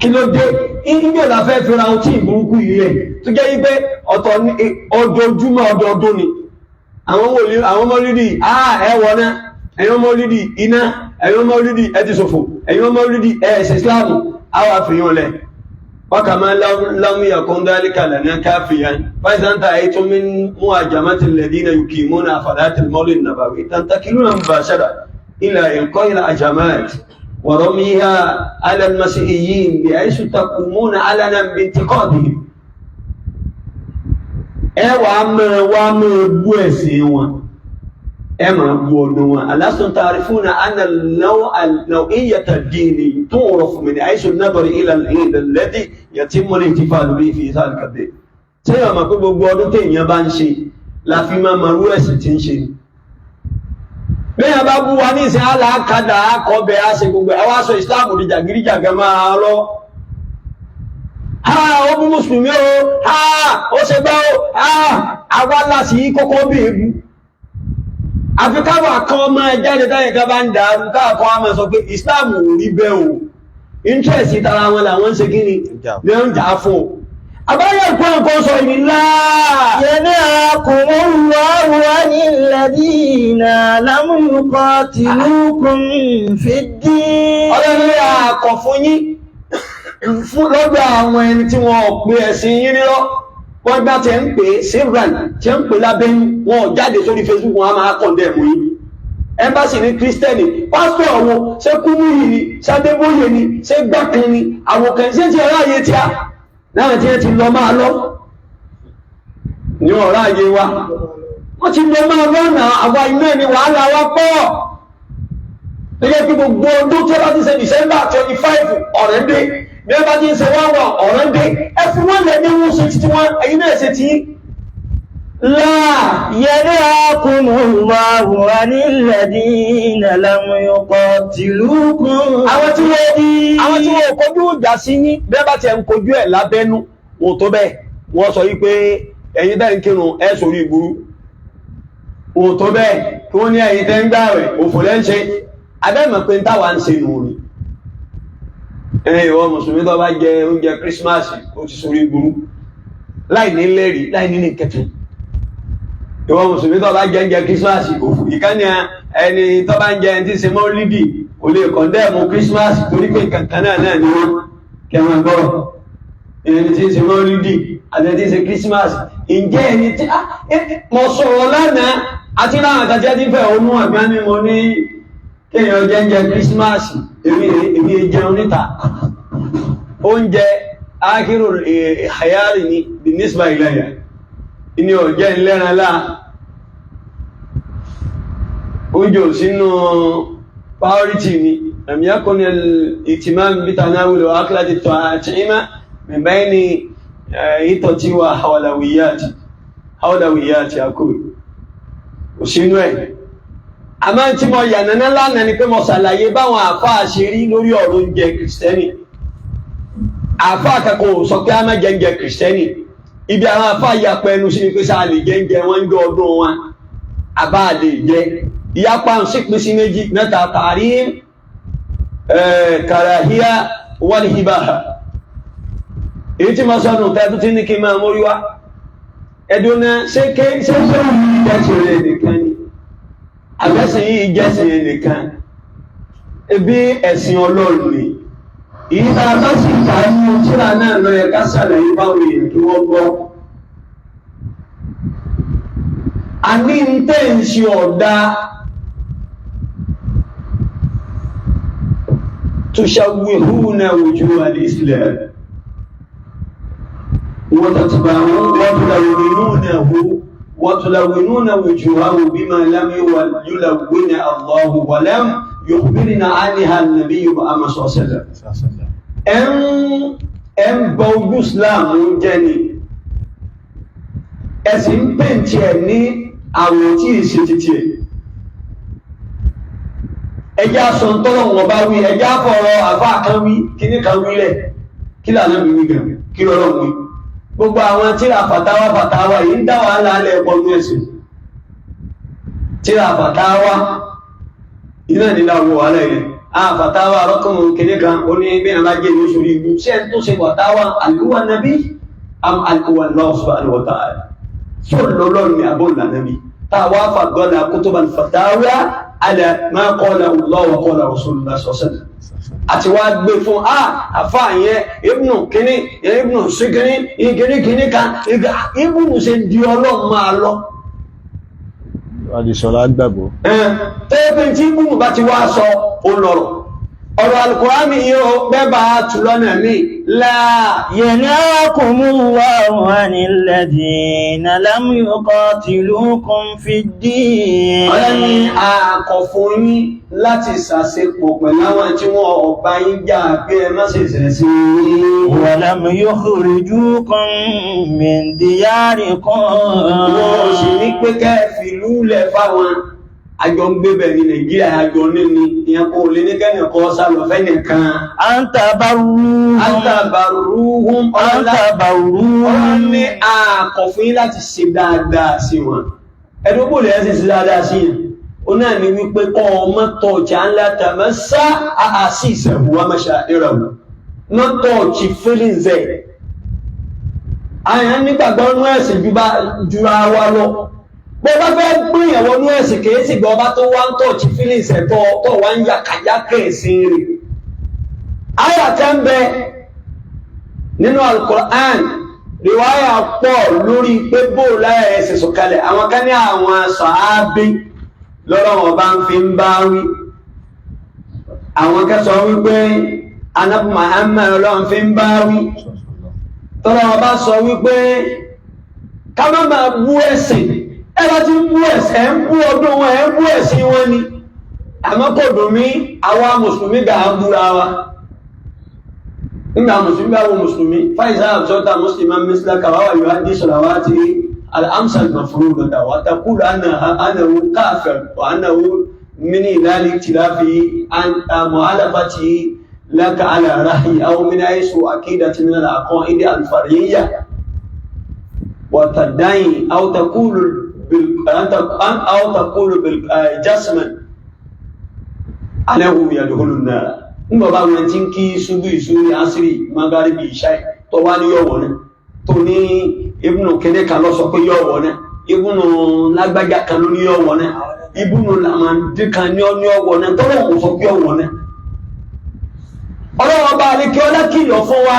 kí ló dé ìgbò láfẹ́ fẹ́ra ọtí ìburúkú yìí rẹ̀ tó jẹ́ wípé ọ̀tọ̀ ní ọdọọdúnmọ́ ọdọọdún ni àwọn mọ́lídì ẹwọ̀ náà ẹ̀yọ́ mọ́lídì iná ẹ̀yọ́ mọ́lídì ẹti ṣòfò ẹ̀yọ́ mọ́lídì ẹ̀ẹ̀sẹ̀ islamu àwọn àfihàn lẹ̀ وكما لم يكن ذلك لنا كافيا فإذا انتهيتم من مهاجمة الذين يقيمون حفلات المولد النبوي تنتقلون مباشرة إلى إلقاء الهجمات ورميها على المسيحيين بحيث تقومون علنا بانتقادهم. وعم بوسيوا أما بولوا ألستم تعرفون أن النوعية الديني تعرف من حيث النظر إلى العيد الذي يتم الاحتفال به في ذلك الدين. سيما ما كنت بقول تين يبانشي لا فيما مروس تنشي. bẹ́ẹ̀ bá bú wa ní ìsìn aláàkádà akọ̀bẹ̀ àṣẹ gbogbo ẹwà sọ ìsìláàmù di jàgíríjàgá máa lọ ó bú mùsùlùmí ó ṣe gbá àwa láti kọ́kọ́ bí ebu àfikáwà kan ọmọ ẹjáde táyẹ̀ká bá ń dàrú káàkọ́ a máa sọ pé ìsìláàmù ò rí bẹ́ẹ̀ o interest tara wọn làwọn ń ṣe kí ni ní ó ń jà fún àbáyé ìpọ́nkọ́ sọ ìrìnlá ينهاكم الله عن الذين لم يقاتلوكم في الدين ọlọ́run àkọ̀ fún yín fún lọ́dọ̀ àwọn ẹni tí wọ́n pè ẹ̀sìn yín nírọ́ wọ́n gbá tẹ́ ń pè síran tẹ́ ń pè lábẹ́yìn wọn jáde sórí Facebook wọn a máa kọ̀ndẹ̀mù yìí ẹmbásì ní kírísítẹ́nì pásítọ̀ ọ̀wọ́ ṣé kúmúyì ni ṣádébóyè ni ṣé gbákan ni àwòkàn ṣé ti ọ̀ráyé tí a náà tí ẹ ti lọ máa lọ ní ọ̀ráyé wa wọ́n ti lọ máa lọ́nà àwa iná ni wàhálà wa pọ̀ gẹ́gẹ́ bí gbogbo ọdún tó bá ti ṣe December 25 ọ̀rẹ́ dé bí ẹ bá ti ń ṣe wáwà ọ̀rẹ́ dé ẹ fún wọn lẹ ní wọn ṣe títí wọn ẹ̀yin náà ṣe tí لا ينهاكم الله عن الذين لم يقاتلوكم àwọn tí wọ́n kojú ìjà sí ní bí ẹ bá ti ń kojú ẹ̀ lábẹ́nú wọn tó bẹ́ẹ̀ wọ́n sọ wípé ẹ̀yin tẹ́ ń kírun ẹ sórí ìburú wọn tó bẹ́ẹ̀ kí wọ́n ní ẹ̀yin tẹ́ ń gbààwẹ̀ òfò lẹ́ ń ṣe abẹ́mọ̀ pé ń táwa ń ṣe nù rí ìwọ mùsùlùmí tó bá jẹ oúnjẹ Christmas ó ti sórí ìburú láì ní lẹ́rìí láì ní ní kẹtù ìwọ mùsùlùmí tó bá jẹ oúnjẹ Christmas òfò ìkànnì ẹni tó bá ń jẹ ẹni tí ń ṣe mọ́lídì kò lè kọ̀ndẹ́ẹ̀mù Christmas torí pé kankan náà ni wọ́n kẹwọn gbọ́ ẹni tí ń ṣe mọ́lídì àti ẹni tí ń ṣe Christmas ǹjẹ́ ẹni tí mo sọ̀rọ̀ lánàá àti láwọn àtàjẹ́ tí fẹ́ òun àgbá ni mo ní kéèyàn jẹ́ Christmas èmi jẹun níta oúnjẹ ákírò àyárì ní bí nísbà ìlàyà ní ọ̀jẹ́ ìlẹ́ran láà oúnjẹ sínú priority ni لم يكن الاهتمام بتناول وأكلة الطعام من بين هيئتي وحولوياتي أقول òsínú ẹ̀ àmọ́ tí mo yànnàná lánàá ni pé mo ṣàlàyé báwọn àfáà ṣe rí lórí ọ̀rọ̀ oúnjẹ kìrìsìtẹ́nì àfáà kankan sọ pé a má jẹ oúnjẹ kìrìsìtẹ́nì ibi àwọn àfáà yapa ẹnu sí ni pé sáà lè jẹ oúnjẹ wọn ń jọ ọdún wọn àbá lè jẹ ìyapa ń sì pín sí méjì mẹ́ta tahrim karahiyya wal ibaha èyí tí mo sọ nù tẹ́tù tí ní kí n máa mórí wá ẹ̀dùn náà ṣé sóhun ìjẹ́sìn rẹ̀ nìkan ni àbẹ́sìn yìí ìjẹ́sìn rẹ̀ nìkan ebi ẹ̀sìn Ọlọ́run ni ìyíta bá sì ká nínú tíra náà lọ yẹ ká ṣàlàyé báwo èèyàn kí wọ́n gbọ́ a ní ń tẹ́ ń ṣe ọ̀dà tushawwihuna wujuha al-islam وتلونون وجوهه بما لم يلون الله ولم يخبرنا عنها النبي محمد صلى الله عليه وسلم ẹn bọ ojú Islam jẹ́ ni ẹ̀sìn pẹ̀ntì ẹ̀ ní àwọn tí ìṣe títí ẹ̀ ẹjá sọ tọ́lọ̀ wọn bá wí ẹjá fọ̀rọ̀ àfáà kan wí kíní kan wí rẹ̀ kí lànà bí wí gẹ̀rẹ̀ kí lọ́rọ̀ wí gbogbo àwọn tíra fàtáwà yìí ń dá wàhálà alẹ́ ẹ̀kọ́ ní ẹ̀sìn tíra fàtáwà iná nílá owó wàhálà ilẹ̀ fàtáwà rọ́kùnrin kìíní kan ó ní bí i alájẹ́ ìlú ṣorí ibu ṣe tó ṣe fàtáwà àlúwà nàbí àlúwà Allah subhanahu wa ta'ala fún lọ́lọ́run ní abúlà nàbí táwà fàgọ́dà kutubal fàtáwà ala ma qala Allah wa qala Rasulullah sallallahu alaihi wasallam àti wá gbé fún àfá yẹn ibùnù kíní ibùnù sí kíní ìgíní kan ibùnù ṣe di ọlọ́run máa lọ àdìsọ́lá gbàgbọ́ tẹ́ẹ̀pẹ́ tí ibùnù bá ti wá sọ olọ́rọ̀ ọ̀rọ̀ Al-Qur'ani yóò bẹ́bà tùlọ́nà mi láà yanhakumullahu anil ladhina lam yuqatilukum fid-din ọlọ́ni àkọ̀ fún yín láti ṣàṣepọ̀ pẹ̀lú àwọn tí wọ́n ọba yín jà pé ẹ má ṣe ṣẹ̀ sí wa lam yukhrijukum min diyarikum wọ́n sì ní pé kẹ́ẹ̀fì lúlẹ̀ fáwọn àjọ ń gbé bẹ̀ ní Nàìjíríà àjọ níní ìyẹn kò lè ní kẹ́nì kọ́ sálọ fẹ́ nìkan antabaruhum ọ̀rọ̀ ní àkọ̀fún yín láti ṣe dáadáa sí wọn ẹ̀dùnkú lè ẹ́ sì ṣe dáadáa sí yẹn ó náà ní wípé kọ́ ọmọ tọ́ọ̀tì aláàtàmọ́ sá àásì ìṣẹ̀bùwá mẹ́ṣà ìrọ̀lù not tọ́ọ̀tì feelings ẹ̀ àyàn nígbàgbọ́ nú ẹ̀sìn jura wa lọ bó bá fẹ́ gbìyànwó nú ẹ̀sìn kìí sì gbọ́ bá tó wá ń tọ́ọ̀tì feelings ẹ̀ tọ́ wá ń yàkàyàkẹ́ ẹ̀sìn rẹ̀ àyà tẹ́ ń bẹ nínú Al-Qur'an riwaya pọ̀ lórí pé bóòlá ẹ̀sìn sọ̀kalẹ̀ àwọn kan ní àwọn sàábí lọ́rọ̀ wọn bá ń fi ń bá wí àwọn kẹsọ wípé Ànábì Muhammad Ọlọ́run fi ń bá wí tọ́rọ wọn bá sọ wípé ká má máa bú ẹ̀sìn ẹbá tí ń bú ẹ̀sìn ẹ̀ ń bú ọdún wọn ẹ̀ ń bú ẹ̀sìn wọn ni àmọ́ kò dùn mí àwa mùsùlùmí gà á búra wa nígbà mùsùlùmí bá wo mùsùlùmí fáìsà àbùsọ́ta mùsùlùmí mísílá kàwáwà yóò á dí sọ̀rọ̀ wá ti الأمثل مفروضة وتقول أنه كافر وأنه من إلال اختلافه عن مؤلفته لك على رأي أو من حيث عقيدة من العقائد الفرعية وتدعي أو تقول بالجسم أنه يدخل النار nígbà bá wọn tí ń kí ṣubú ìṣúrí àṣírí magaribi ìṣáì tó wá ní yọ̀wọ̀ náà tó ní ibùnù kéde kan lọ sọ pé yọ̀wọ̀ náà ibùnù lágbájá kan ló ní yọ̀wọ̀ náà ibùnù làmàndí kan ní ọ̀wọ̀ náà tó lọ́wọ́ sọ pé yọ̀wọ̀ náà ọlọ́wọ́ bá lè kí ọlá kìlọ̀ fún wa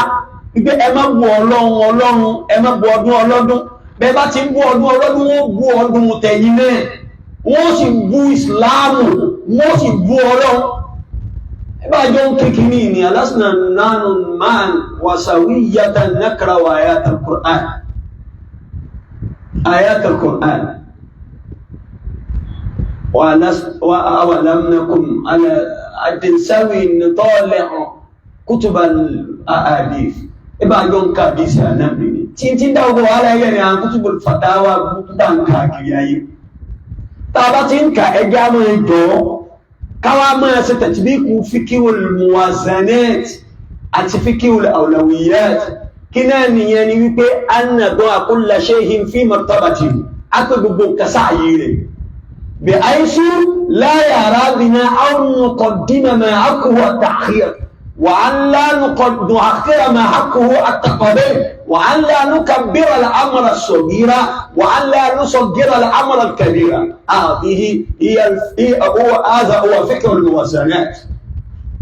wípé ẹ má bu ọlọ́run ẹ má bu ọdún ọlọ́dún bẹ́ẹ̀ bá ti ń bu ọdún ọlọ́dún wọ́n bu ọdún tẹ̀yìn náà wọ́n sì bu ìsìláàmù wọ́n sì bu ọlọ́run ìbájọ́ ń kékeré ní alásìnà nánú máa wàsàwíyàtà nákàrà wà ayatul Qur'an wa awalam nakum ala adinsawi nitọ́lẹ̀ kútùbà ahadith ìbájọ́ ń ká bí sí ànábì ní tí dáwọ́ wà láyé ní àwọn kútùbà fatawa kútùbà ń ká kiri ayé tàbá tí ń ká ẹgbẹ́ àmọ́ ìjọ́ káwà máa ṣe tàtíbíkù fíkíwul muwazanat àti fíkíwul awlawiyat kí náà nìyẹn ni wípé annadọ́ kulla shay'in fi martabati a pé gbogbo kasáyé rẹ̀ bí àìsù la yara bina aw nuqaddima ma haqqu at-ta'khir wa an la nu'akhkhira ma haqqu at-taqdim wa an la nukabbira al-amra as-saghira wa an la nusaggira al-amra al-kabira هذا هو فكر الموازنات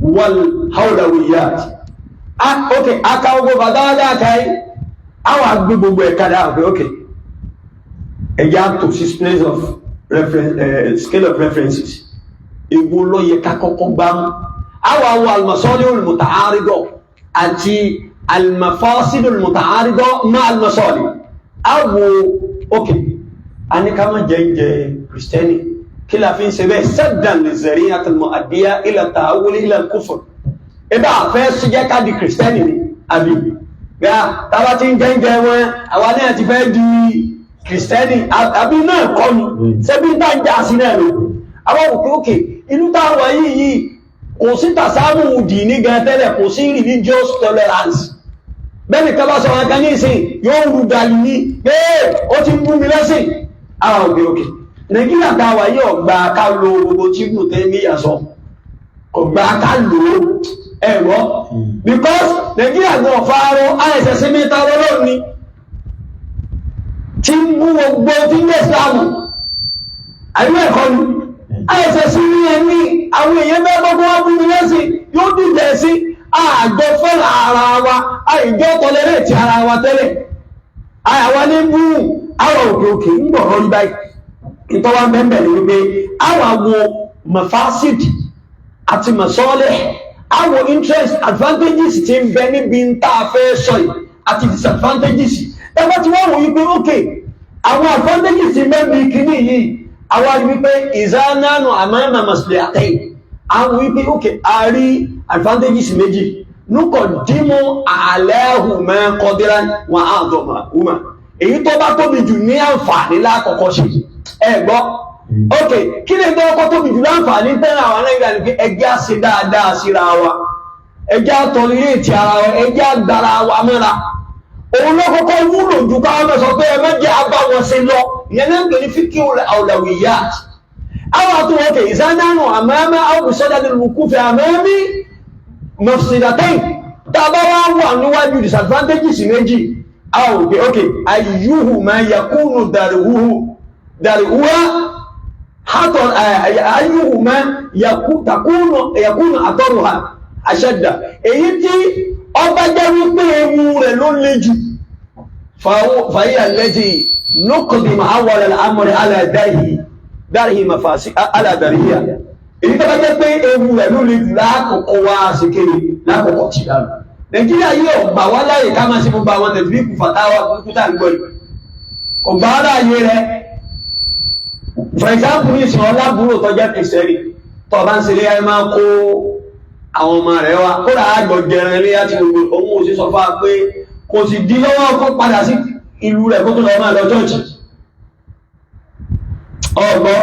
والحولويات اوكي akawo badala kai awa gbogbo e kada okay eja to six place of reference scale of references ewo lo ye ka kokko gbam awa wa al-masalih al-muta'arida àti al-mafasid al-muta'arida ma al-masalih awo okay ani kama jenje kristeni kila fin sebe saddan lizariyat al-muaddiya ila ta'awul ila al-kufr eba fe sije ka di kristeni ni abi ya taba tin jenje won àwa na ti fe di kristeni abi na ko ni sebi ta ja si na lo àwa okay ìlú ta wa yi kò sí tasamu dini gan tẹ́lẹ̀ kò sí religious tolerance bẹ́ẹ̀ni ká bá sọ wọn kan ní ìsìn yóò rú dàlú ní pé ó ti ń bú mi lẹ́sìn àwọn òkè Nàìjíríà tá a wà yìí ọ̀gbà ká lo gbogbo tí kò tẹ́ ní ìyàsọ ọ̀gbà ká lò ó ẹ̀rọ because Nàìjíríà gan ọ̀fàárọ̀ àìsẹ̀sí mẹ́ta lọ́lọ́ ni tí ń bú gbogbo tí ń lé Ìsìlámù àríwá ẹ̀kọ́ ni àìsẹ̀sí ní ẹni àwọn èèyàn bẹ́ẹ̀ gbogbo wọn bú mi lẹ́sìn yóò dìjẹ́ sí àjọ fẹ́ràn ara wa àìjọ tọ́lẹ́rẹ́ ti ara wa tẹ́lẹ̀ àyàwó ní bú àwọn òkè ń gbọ̀rọ̀ rí báyìí ìtọ́wà mẹ́bẹ̀ ní wípé àwọn àwọn mafasid àti masọ́lẹ̀ àwọn interest advantages ti ń bẹ níbi ń tàà fẹ́ sọ àti disadvantages ẹgbẹ́ tí wọ́n wò wípé ókè àwọn advantages ti mẹ́bí kìíní yìí àwọn wípé ìzánánù àmọ́ẹ̀mà masọ́lẹ̀ àtẹ́yìn àwọn wípé ókè a rí advantages méjì núkọ̀ dímú àlẹ́hùnmẹ́ kọdírán wọn àdọ̀mà èyí tó bá tóbi jù ní àǹfààní lákọ̀ọ́kọ́ ṣe ẹgbọ́ ok kí ní ẹgbẹ́ ọkọ̀ tóbi jù láǹfààní tẹ́lẹ̀ àwọn aláìgbà ní pé ẹjẹ́ àṣẹ dáadáa síra wa ẹjẹ́ àtọ̀lẹ́tì ara wa ẹjẹ́ àgbàra wa mẹ́ra òun ló kọ́kọ́ wúlò jù káwọn mẹ́sọ pé ẹmẹ́jẹ́ àbá wọn sí lọ ìyẹn náà ń pè ní fíkí àwòlàwìyá àwọn àtúwọ̀kẹ̀ ìsánánù àmẹ́mẹ́ àwòsọ́jà ní lùkúfẹ́ àmẹ́mí mọ̀sílátẹ́yìn tàbá wá wà níwájú disadvantages méjì àwọn òkè ok ayyuhu ma yakunu dàríhúwá hátọ̀ ayyuhu ma yakunu àtọ́rùhà ashadda èyí tí ọba jẹ́ wípé ewu rẹ̀ ló lè jù fàyíyà lẹ́tì nukdima awwal al-amri ala darihi mafasi ala dariya èyí tó bá jẹ́ pé ewu rẹ̀ ló lè jù lákòókò wá síkèrè lákòókò tí dánù Nàìjíríà yóò gbà wá láyé ká máa sí gbogbo àwọn tẹ̀lifíkù fàtàwà kúkútà ń gbọ́lù kò gbà wá láyé rẹ̀ for example ní ìsìn ọlábúrò tó jẹ́ kìsẹ́rì tó bá ń ṣe lé ayé máa kó àwọn ọmọ rẹ̀ wá kó rà ágbọ̀ jẹrin ilé àti gbogbo ohun òsì sọ fà pé kò sì dí lọ́wọ́ kó padà sí ìlú rẹ̀ kó tó lọ máa lọ church ọgbọ́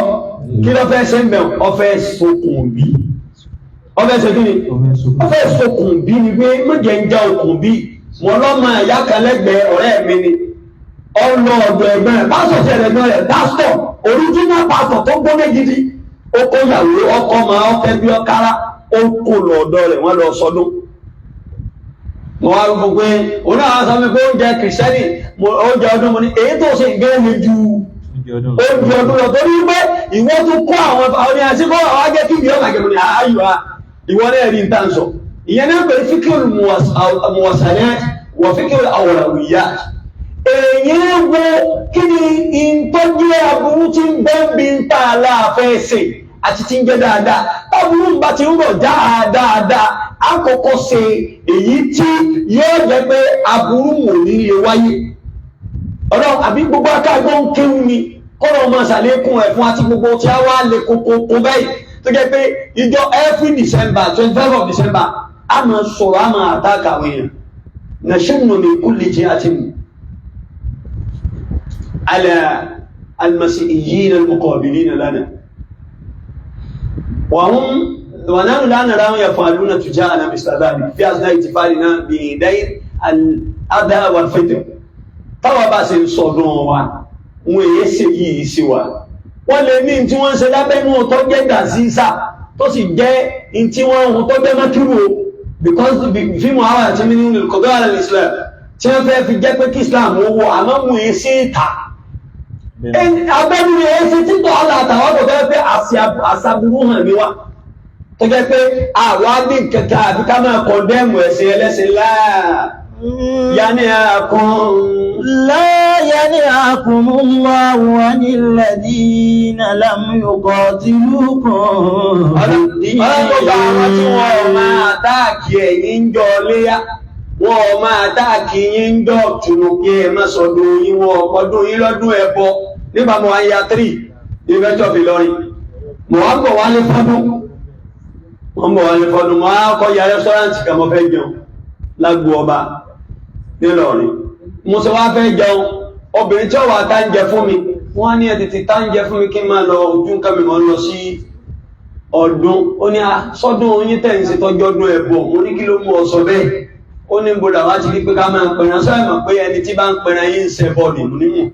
kí ló fẹ́ ṣe mẹ́ ọfẹ́ sókùn bí ọfẹ́ ṣe kí ni ọfẹ́ sókùn bí ni pé méje ń já okùn bí wọn lọ́mọ ìyá kan lẹ́gbẹ̀ẹ́ ọ̀rẹ́ mi ni ọlọ ọ̀dọ̀ ẹ̀gbẹ́ rẹ̀ pásọ̀ sí ẹ̀rẹ̀gbẹ́ rẹ̀ pásọ̀ original pásọ̀ tó gbóná gidi ó kó yàwó ọkọ̀ máa ọkẹ́ bí ọkára ó kó lọ ọ̀dọ̀ rẹ̀ wọ́n lọ sọdún mo wá rúgbò pé òun náà sọ mi pé oúnjẹ kìrìsìtẹ́nì oúnjẹ ọdún mo ní èyí tó ṣe ìgbẹ́rẹ̀ ju oúnjẹ ọdún lọ torí pé ìwọ tó kó àwọn ọdún àṣíkọ́ àwọn ajẹ́ kí ìbí ọmọ àgẹ̀mọ̀ ní ààyò ìwọ náà rí nǹkan sọ ìyẹn náà pẹ̀lú fíkìrì muwasalat wọ fíkìrì awlawiyat èyí wo kí ni ìtọ́jú aburú tí ń bẹ́ bí ń tà láàfẹ́ ṣe àti tí ń jẹ́ dáadáa aburú bá ti ń rọ̀ dáadáa àkọ́kọ́ ṣe èyí tí yóò jẹ́ pé aburú wò ní ilé wáyé ọ̀rọ̀ àbí gbogbo akáàgbọ́ ń kéwú ni kọ́nà ọmọ ṣàlékún ẹ̀ fún àti gbogbo tí a wá lè kókó báyìí tó jẹ́ pé ìjọ every December 25 of December a máa sọ̀rọ̀ a máa àtàkà àwọn èèyàn nashunnu min kulli jihatin على المسيحيين المقابلين لنا ونحن لا نراهم يفعلون تجاهنا مثل ذلك في أثناء احتفالنا بعيدين الأضحى والفطر táwa bá ṣe ń sọdún wa wọn èyí ṣe yìí sí wa wọ́n lè ní tí wọ́n ń ṣe lábẹ́nú tó jẹ́ gàzísà tó sì jẹ́ tí wọ́n tó jẹ́ mọ́kírù because fíìmù àwọn àti nínú ìkọ̀gbẹ́ àrẹ Islam tí wọ́n fẹ́ fi jẹ́ pé kí Islam owó àmọ́ mú èyí sí ìta abẹ́nu ẹ̀ẹ́sẹ̀ títọ́ aláàtàwọ́ tó fẹ́ pé àṣàbùrú hàn ní wá tó jẹ́ pé àwọn ní kẹta àbí ká máa kọ̀ndẹ́mù ẹ̀sìn ẹlẹ́sìn ينهاكم الله عن الذين لم يقاتلوكم wọ́n máa táàkì yín ń jọ tùnú kí ẹ má sọdún yín wọ́n ọdún yín lọ́dún ẹbọ nígbà mọ̀ àyà 3 University of Ìlọrin mọ̀ wá bọ̀ wálé fọ́dún mọ̀ á kọ́ ya rẹ́sọ́rántì kan mọ́ fẹ́ jẹun lágbó ọba nílọrin mo ṣe wá fẹ́ jẹun obìnrin tí ó wà tá ń jẹ fún mi wọ́n ní ẹ̀tìtì tá ń jẹ fún mi kí n máa lọ ojú nǹkan mi mọ́ lọ sí ọdún ó ní sọ́dún oyin tẹ̀ ń ṣe tọ́jú ọdún ẹbọ mo ní kí ló mú ọ sọ bẹ́ẹ̀ ó ní bọ́dà wá ti rí pé ká máa pẹ̀ràn sọ ẹ̀mọ̀ pé ẹni tí bá ń pẹ̀ràn yìí ń ṣẹbọ nínú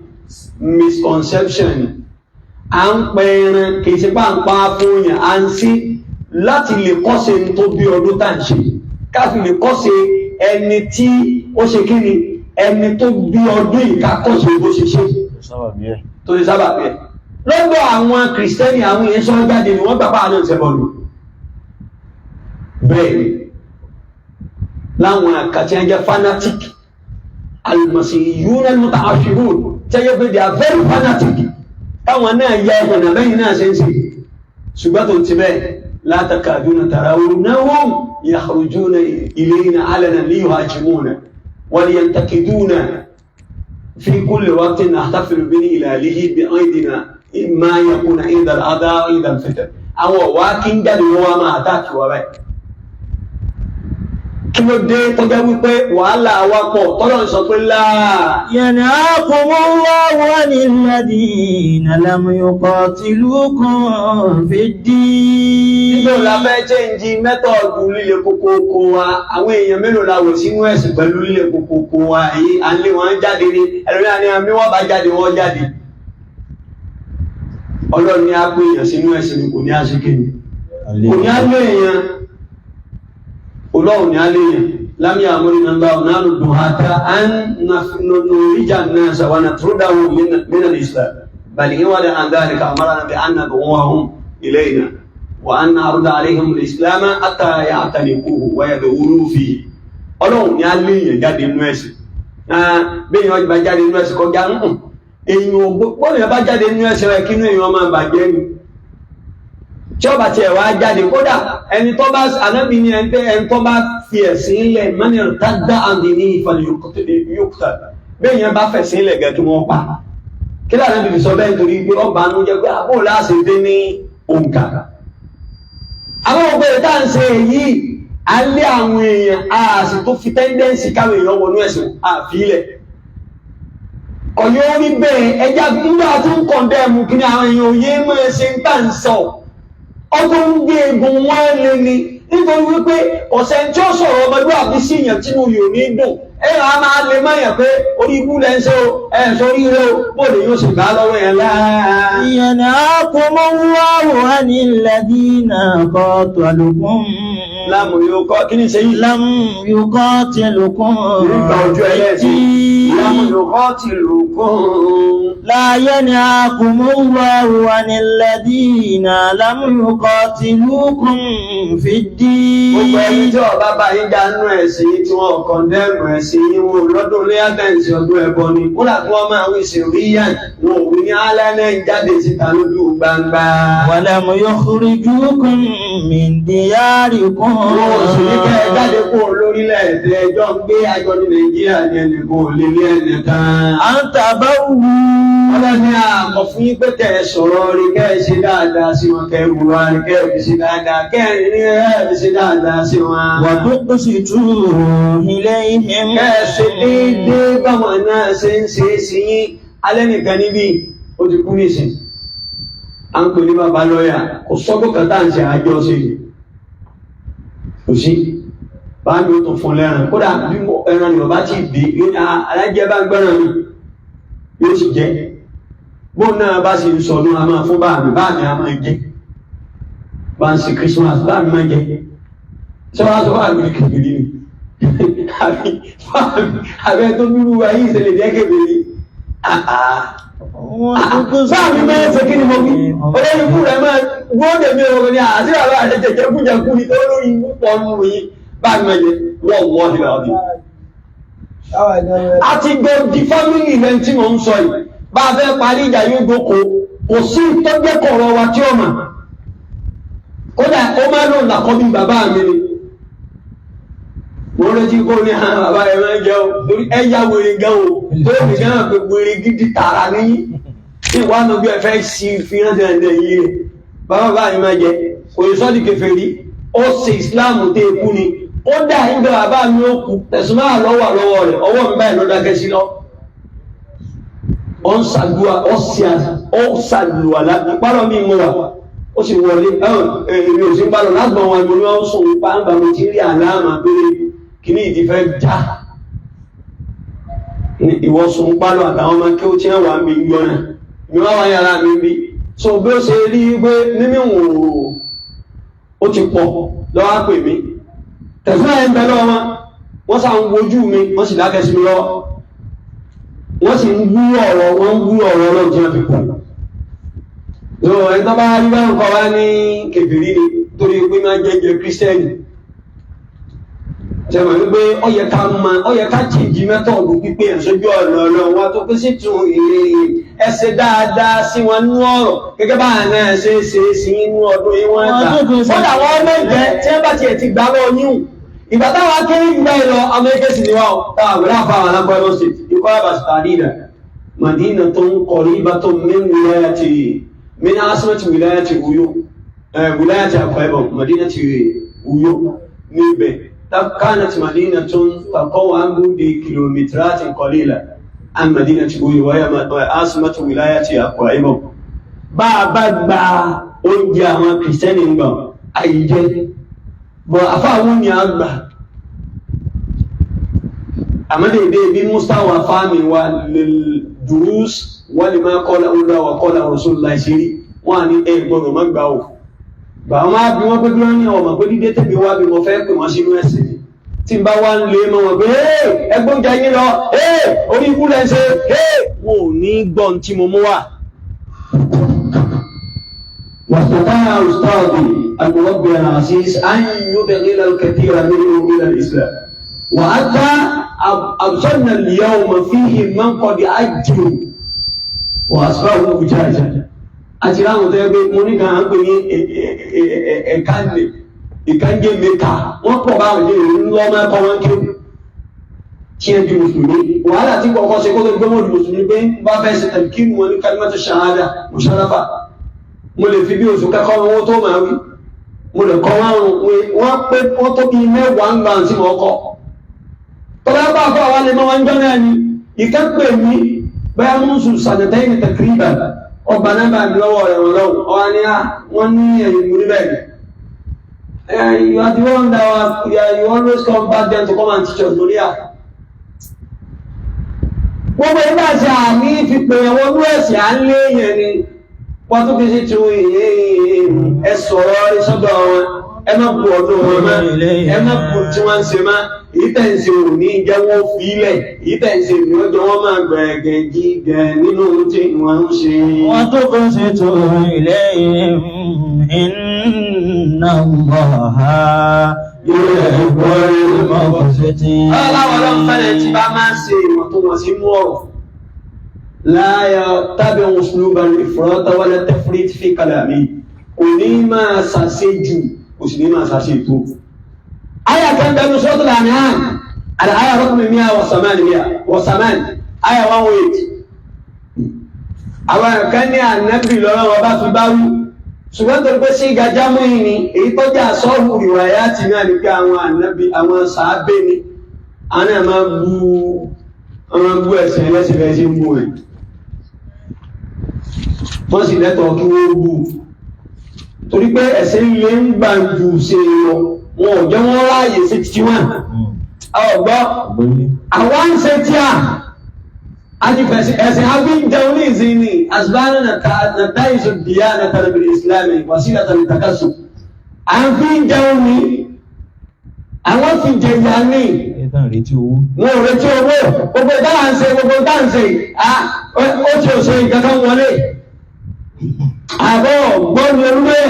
misconception ni à ń pẹ̀ràn kìí ṣe bá ń pa fún yàn à ń sí láti lè kọ́ṣe ní tó bí ọdún tá à ń ṣe káfí lè kọ́ṣe ẹni tí ó ṣe kí ni ẹni tó bí ọdún yìí ká kọ́ṣe bó ṣe ṣe tó ṣe sábà bí ẹ̀ lọ́dọ̀ àwọn kìrìsìtẹ́nì àwọn èèyàn sọ jáde ni wọ́n gbàgbà àná ìṣẹ́bọ̀ lò bẹ́ẹ̀ ni láwọn àkàtí ẹjẹ́ fanatic al-Masihiyun al-muta'affirun tẹ́yẹ́ pé they are very fanatic táwọn náà ya ẹ̀họ̀nà lẹ́yìn náà ṣe ń ṣe ṣùgbọ́n tó ti bẹ́ẹ̀ la takaduna tarawnahum yakhrujuna ilayna 'alanan liyuhajimuna wa liyantakiduna fi kulli waqtin nahtafilu bi hilalihi bi'aydina imma yakuna 'inda al-'adha 'inda al-fitan àwọn ọ̀wá kí ń jáde wọ́n wá máa àtàkì wọ́n báyìí kí ló dé tọ́jọ́ wípé wàhálà àwapọ̀ tọ́lọ̀ sọ pé láà yanhakumullahu 'anil ladina lam yuqatilukum fid-din. nígbò la fẹ́ chẹ́ǹjì mẹ́tọ̀ọ̀dù líle kókókó wa àwọn èèyàn mélòó la wò sínú ẹ̀sìn pẹ̀lú líle kókókó wa èyí à ń lé wọn jáde ní ẹlòmíràn ní àmì wọn bá jáde wọn jáde Ọlọ́run ní á pé èèyàn sínú ẹ̀sìn kò ní á ṣe kéde kò ní á lé èèyàn Ọlọ́run ni aléyàn lámí àmúrin Allah náà dùn hátá an nùríjà náà sàwọn àtúrúdáwò mínal Islam bàlì ìwádà an dhalika amarna bí an nad'uwahum ilayna wa an na'ruda alayhim al-islam hatta ya'taniquhu wa yadkhulu fihi Ọlọ́run ni aléyàn jáde inú ẹ̀sìn bẹ́yìn ọjọ́ bá jáde inú ẹ̀sìn kọjá èyàn bọ́ọ̀lù bá jáde inú ẹ̀sìn rẹ̀ kínú èyàn máa bàjẹ́ ni tí ọba tí ẹ̀wà jáde kódà ẹni tó bá anábì ní ẹni tó bá fi ẹ̀sìn ilẹ̀ mẹ́rin tàdá àndì ní ìfàlẹ̀ yókùtà bẹ́ẹ̀ yẹn bá fẹ̀sìn ilẹ̀ gẹ̀ kí wọ́n pa kí láàrín bìbì sọ bẹ́ẹ̀ torí pé ọba ń jẹ́ pé àbò láàṣẹ dé ní òǹkà àwọn òpèrè tá à ń ṣe èyí alẹ́ àwọn èèyàn ààsì tó fi tẹ́ndẹ́ǹsì káwọn èèyàn wọnú ẹ̀sìn àfilẹ̀ ọ̀yọ́ orí bẹ́ẹ̀ ẹjá nígbà tó ń kọ̀ndẹ́ẹ̀mù kí ni àwọn èèyàn òye mọ́ ẹsẹ̀ ń tà ń sọ ọdún ń gbé egun wọn lé ní nítorí wípé ọ̀sẹ̀ tí ó sọ̀rọ̀ ọmọdé àbí sí èèyàn tí mo yò ní dùn ẹ̀rọ a máa lè máa yàn pé orí ibú lẹ́ ń ṣe o ẹ̀ṣọ́ ríro bóòlù yóò sì bá lọ́wọ́ yẹn láàá. yanhakumullahu 'anil ladina qatalukum láàmù yóò kọ́ kí ní ṣe yìí lam yuqatilukum nígbà ojú ẹlẹ́sìn láàmù yóò kọ́ ti lùkún la yanhakumullahu 'anil ladina lam yuqatilukum fid-din. gbogbo ẹni tí ọba bá yín dánú ẹ̀sìn tí wọ́n kọ̀ndẹ́mù ẹ̀sìn yíwò lọ́dún léyàtẹ̀sì ọdún ẹbọ ni kódà tí wọ́n máa wí sí ríyàn wọn ò wí ní alẹ́ jáde síta lójú gbangba. walam yukhrijukum min diyarikum. wọn ò sì ní kẹ́ ẹ jáde kó lórílẹ̀ èdè ẹjọ́ ń gbé àjọ ní Nàìjíríà ní ẹnì kó lè lé ẹnì kan. à ń tàbá wù. ọlọ́ni àmọ̀ fún yín pé kẹ́ ẹ sọ̀rọ̀ rí kẹ́ ẹ ṣe dáadáa sí wọn kẹ́ ẹ wùwà rí kẹ́ ẹ fi ṣe dáadáa kẹ́ ẹ rí ẹ fi ṣe dáadáa sí wọn. wa tuqsitu ilayhim. kẹ́ ẹ ṣe déédéé báwọn náà ṣe ń ṣe é sí yín alẹ́ nìkan níbí ó ti kú nísìn à ń pè ní bàbá lọ́ọ̀yà kò sọ́dọ̀ kan tá à ń ṣe àjọ sí i kò sí bá mi ó tún fún lẹ́ràn kódà bí ẹran ni bàbá ti dé alájẹ bá gbẹ́ràn mi yóò sì jẹ́ bóun náà bá sì ń sọdún a máa fún bá mi a máa jẹ bá ń ṣe Christmas bá mi máa jẹ sọ́wọ́n sọ́wọ́ àgbẹ̀ kèbèrè ni àbẹ́ tó bírú ayé ìṣẹ̀lẹ̀ jẹ́ kèbèrè sáàmì mẹ́rin ṣe kí ni mo wí olóyìn kú rẹ̀ máa gbọ́dẹ̀ mi ọ̀rọ̀ ní àṣírí àwọn àṣẹjẹjẹ kújẹkú ní tó lórí púpọ̀ mú yí bá mi mẹ́jẹ wọ́n wọ́n ní ọdún àti gbọ́ di fámílì rẹ̀ tí mo ń sọ yìí bá fẹ́ parí ìjà yóò gbókò kò sí tọ́gbẹ́kọ̀ọ̀rọ̀ wa tí ó mà kódà ó máa lò làkọ́ bí bàbá mi ni mo rántí kó ní àwọn bàbá ẹ̀ máa ń jẹ́ o torí ẹ̀yà wèrè gan o tó fi gán pé wèrè gidi tààrà níyí ìwádìí bí ẹ fẹ́ sí fi ránṣẹ́ ẹ̀dẹ̀ yìí rẹ̀ bàbá bá yìí máa jẹ kò yẹ sọ́dí kèfèrí ó ṣe ìsìláàmù tẹ́ ikú ni ó dà nígbà bàbá mi ó kú tẹ̀sùn máa lọ́wọ́ lọ́wọ́ rẹ̀ ọwọ́ mi báyìí ló dákẹ́ sí lọ ó ń ṣàdúrà ó ṣàdúrà lápárọ̀ mi mú wa ó sì wọlé èmi ò sí ń bá lọ lágbọ̀n wọn ni wọ́n sùn pa ń bá mo ti rí àlámà pé kí ní ìdí fẹ́ já ìwọ̀sùn pálọ̀ àtàwọn ọmọ kí ó tí wà ń bí gbọ́nà ìwọ́n wá yàrá mi bí so bí ó ṣe rí pé mímíwò ó ti pọ̀ lọ́wọ́ pè mí tẹ̀síwá ẹ̀ ń bẹ lọ́wọ́ wọ́n sá ń wojú mi wọ́n sì dákẹ́ sí mi lọ́wọ́ wọ́n sì ń wú ọ̀rọ̀ ọlọ́run tí wọ́n fi pọ̀ so ẹni tó bá rí bá ń kọ́ wá ní kèfèrí ni torí pé máa jẹ́ kírísítẹ́nì ṣẹ̀mọ̀ wípé ó yẹ ká jìjì mẹ́tọ̀ọ̀dù pípé ẹ̀sọ́jú ọ̀nà ọlọ́run wá tó pé sí tún ẹsẹ̀ dáadáa sí wọn nú ọ̀rọ̀ gẹ́gẹ́ bá àná ẹ̀ṣẹ́ ṣe sí inú ọdún yìí wọ́n gbà fọ́dà wọn mẹ́jẹ tí wọ́n bá tiẹ̀ ti gbà lọ yíhùn ìgbà táwọn akéré gbà ẹ lọ amẹ́ríkẹ́sì ni wà ó táwọn àfáwọn alákọ̀ọ́ lọ sí ikọ́ àbàṣìtàdínà Madina tó ń kọrí ibà tó min asimati wilayati Uyo wilayati Akwa Ibom Madinati Uyo níbẹ̀ كانت مدينة تقع عن بعد كيلومترات قليلة عن مدينة أويو وهي عاصمة ولاية أكوا إبوم bàbá gba oúnjẹ àwọn kìrìsìtẹ́nì ń gbà àìjẹ́ bọ̀ afáwọn ni a gbà àmọ́dédé bí mustawa fáàmì wa lè durus wà lè máa kọ́lá ọlá wà kọ́lá Rasulullah ìṣirí wọ́n ní gbọ́dọ̀ má gbà ó bà wọ́n á bí wọ́n pé bí wọ́n ní ọmọ pé dídé tẹ̀bí wá bí wọ́n fẹ́ pè wọ́n sínú ẹ̀sìn tí n bá wá ń lé mọ́ wọn pé ẹgbọ́n jẹ́ yín lọ orí ikú lẹ́ ṣe wọn ò ní gbọ́n tí mo mú wà. واستطاع أستاذي المربي العزيز أن يدخل الكثير منه إلى الإسلام وحتى أبصرنا اليوم فيه من قد أجروا وأصبحوا مجاجا àti láwọn tó yẹ pé mo ní kàn án pé ní ìkànjẹ mẹ́ta wọ́n pọ̀ báwọn lè rí lọ́mọ ẹ̀kọ́ wọn kí tí ẹ di mùsùlùmí wàhálà tí kọ̀ọ̀kan ṣe kó tó gbé mọ́ọ̀dù mùsùlùmí pé bá fẹ́ ṣe tẹ̀lé kí wọn ní kalimatu shahada musharafa mo lè fi bí oṣù kẹ́kọ̀ọ́ wọn tó máa wí mo lè kọ́ wọn pé wọ́n tó bí mẹ́wàá ń gbà tí mo kọ́ tọ́lá bá fọ́ àwọn lè mọ́ wọn jọ náà ni ìkẹ́pẹ́ mi bẹ́ẹ̀ mú sùn sàdẹ̀tẹ́yìn tẹ̀kíríbà ọba náà bá mi lọ́wọ́ rẹ̀ lọ́wọ́ ọwá ní wọ́n ní ẹ̀yìn múrí bẹ́ẹ̀ you are the one that you always come back then to come and teach us lórí à gbogbo ìgbà tí a ní fi pè ẹ̀wọ̀n ní ẹ̀sìn à ń lé èèyàn ni wọ́n tó fi sí ti ẹ sọ̀rọ̀ ìsọ́dọ̀ wọn ẹ má bu ọdún wọn mọ́ ẹ má bu tí wọ́n ń ṣe mọ́ èyí tẹ̀ ń ṣe ò ní jẹ́ wọ́n fi ilẹ̀ èyí tẹ̀ ń ṣe ní ọjọ́ wọn máa gbẹ̀gẹ̀ jígẹ̀ nínú tí wọ́n ń ṣe. wọ́n tó kọ́ sí tó ilé inna Allaha yuhibbul muqsitin. ọlọ́wọ́ ló ń fẹ́lẹ̀ tí bá máa ń ṣe ìwọ̀n tó wọ́n sí mú ọ̀rọ̀ la yattabi'u usluba al-ifrat wala at-tafrit fi kalami kò ní máa ṣàṣejù kò sì ní máa ṣàṣètò. آية كان بين سورة الأنعام الآية رقم 108 آية 108 àwọn kan ní ànábì lọ́rọ̀ ọba fi bá wí ṣùgbọ́n tó pé sí ìgájámú yìí ni èyí tó jà sọ́ọ̀bù ìwàyá ti náà ní pé àwọn ànábì àwọn sàábé ni àwọn náà máa bú ẹ̀sìn ẹlẹ́sìn rẹ̀ sí mú ẹ̀ wọ́n sì lẹ́tọ̀ọ́ kí wọ́n bú torí pé ẹ̀sìn ilé ń gbà jù ṣe lọ wọn ò jẹ́ wọ́n ráyè 61 ọgbọ́ àwọn ń ṣe tí a ti fẹ̀sí ẹ̀sìn abíjẹun ní ìsinmi asibánu na táìsù díyà na tàbí islami wàsílà tàbí takasù a ń fi jẹun ní àwọn fi jẹyà ní wọn ò retí owó gbogbo dáhà ń ṣe gbogbo dáhà ń ṣe ó ti ò ṣe ìkankan wọlé àbọ̀ gbọ́nù olúwẹ̀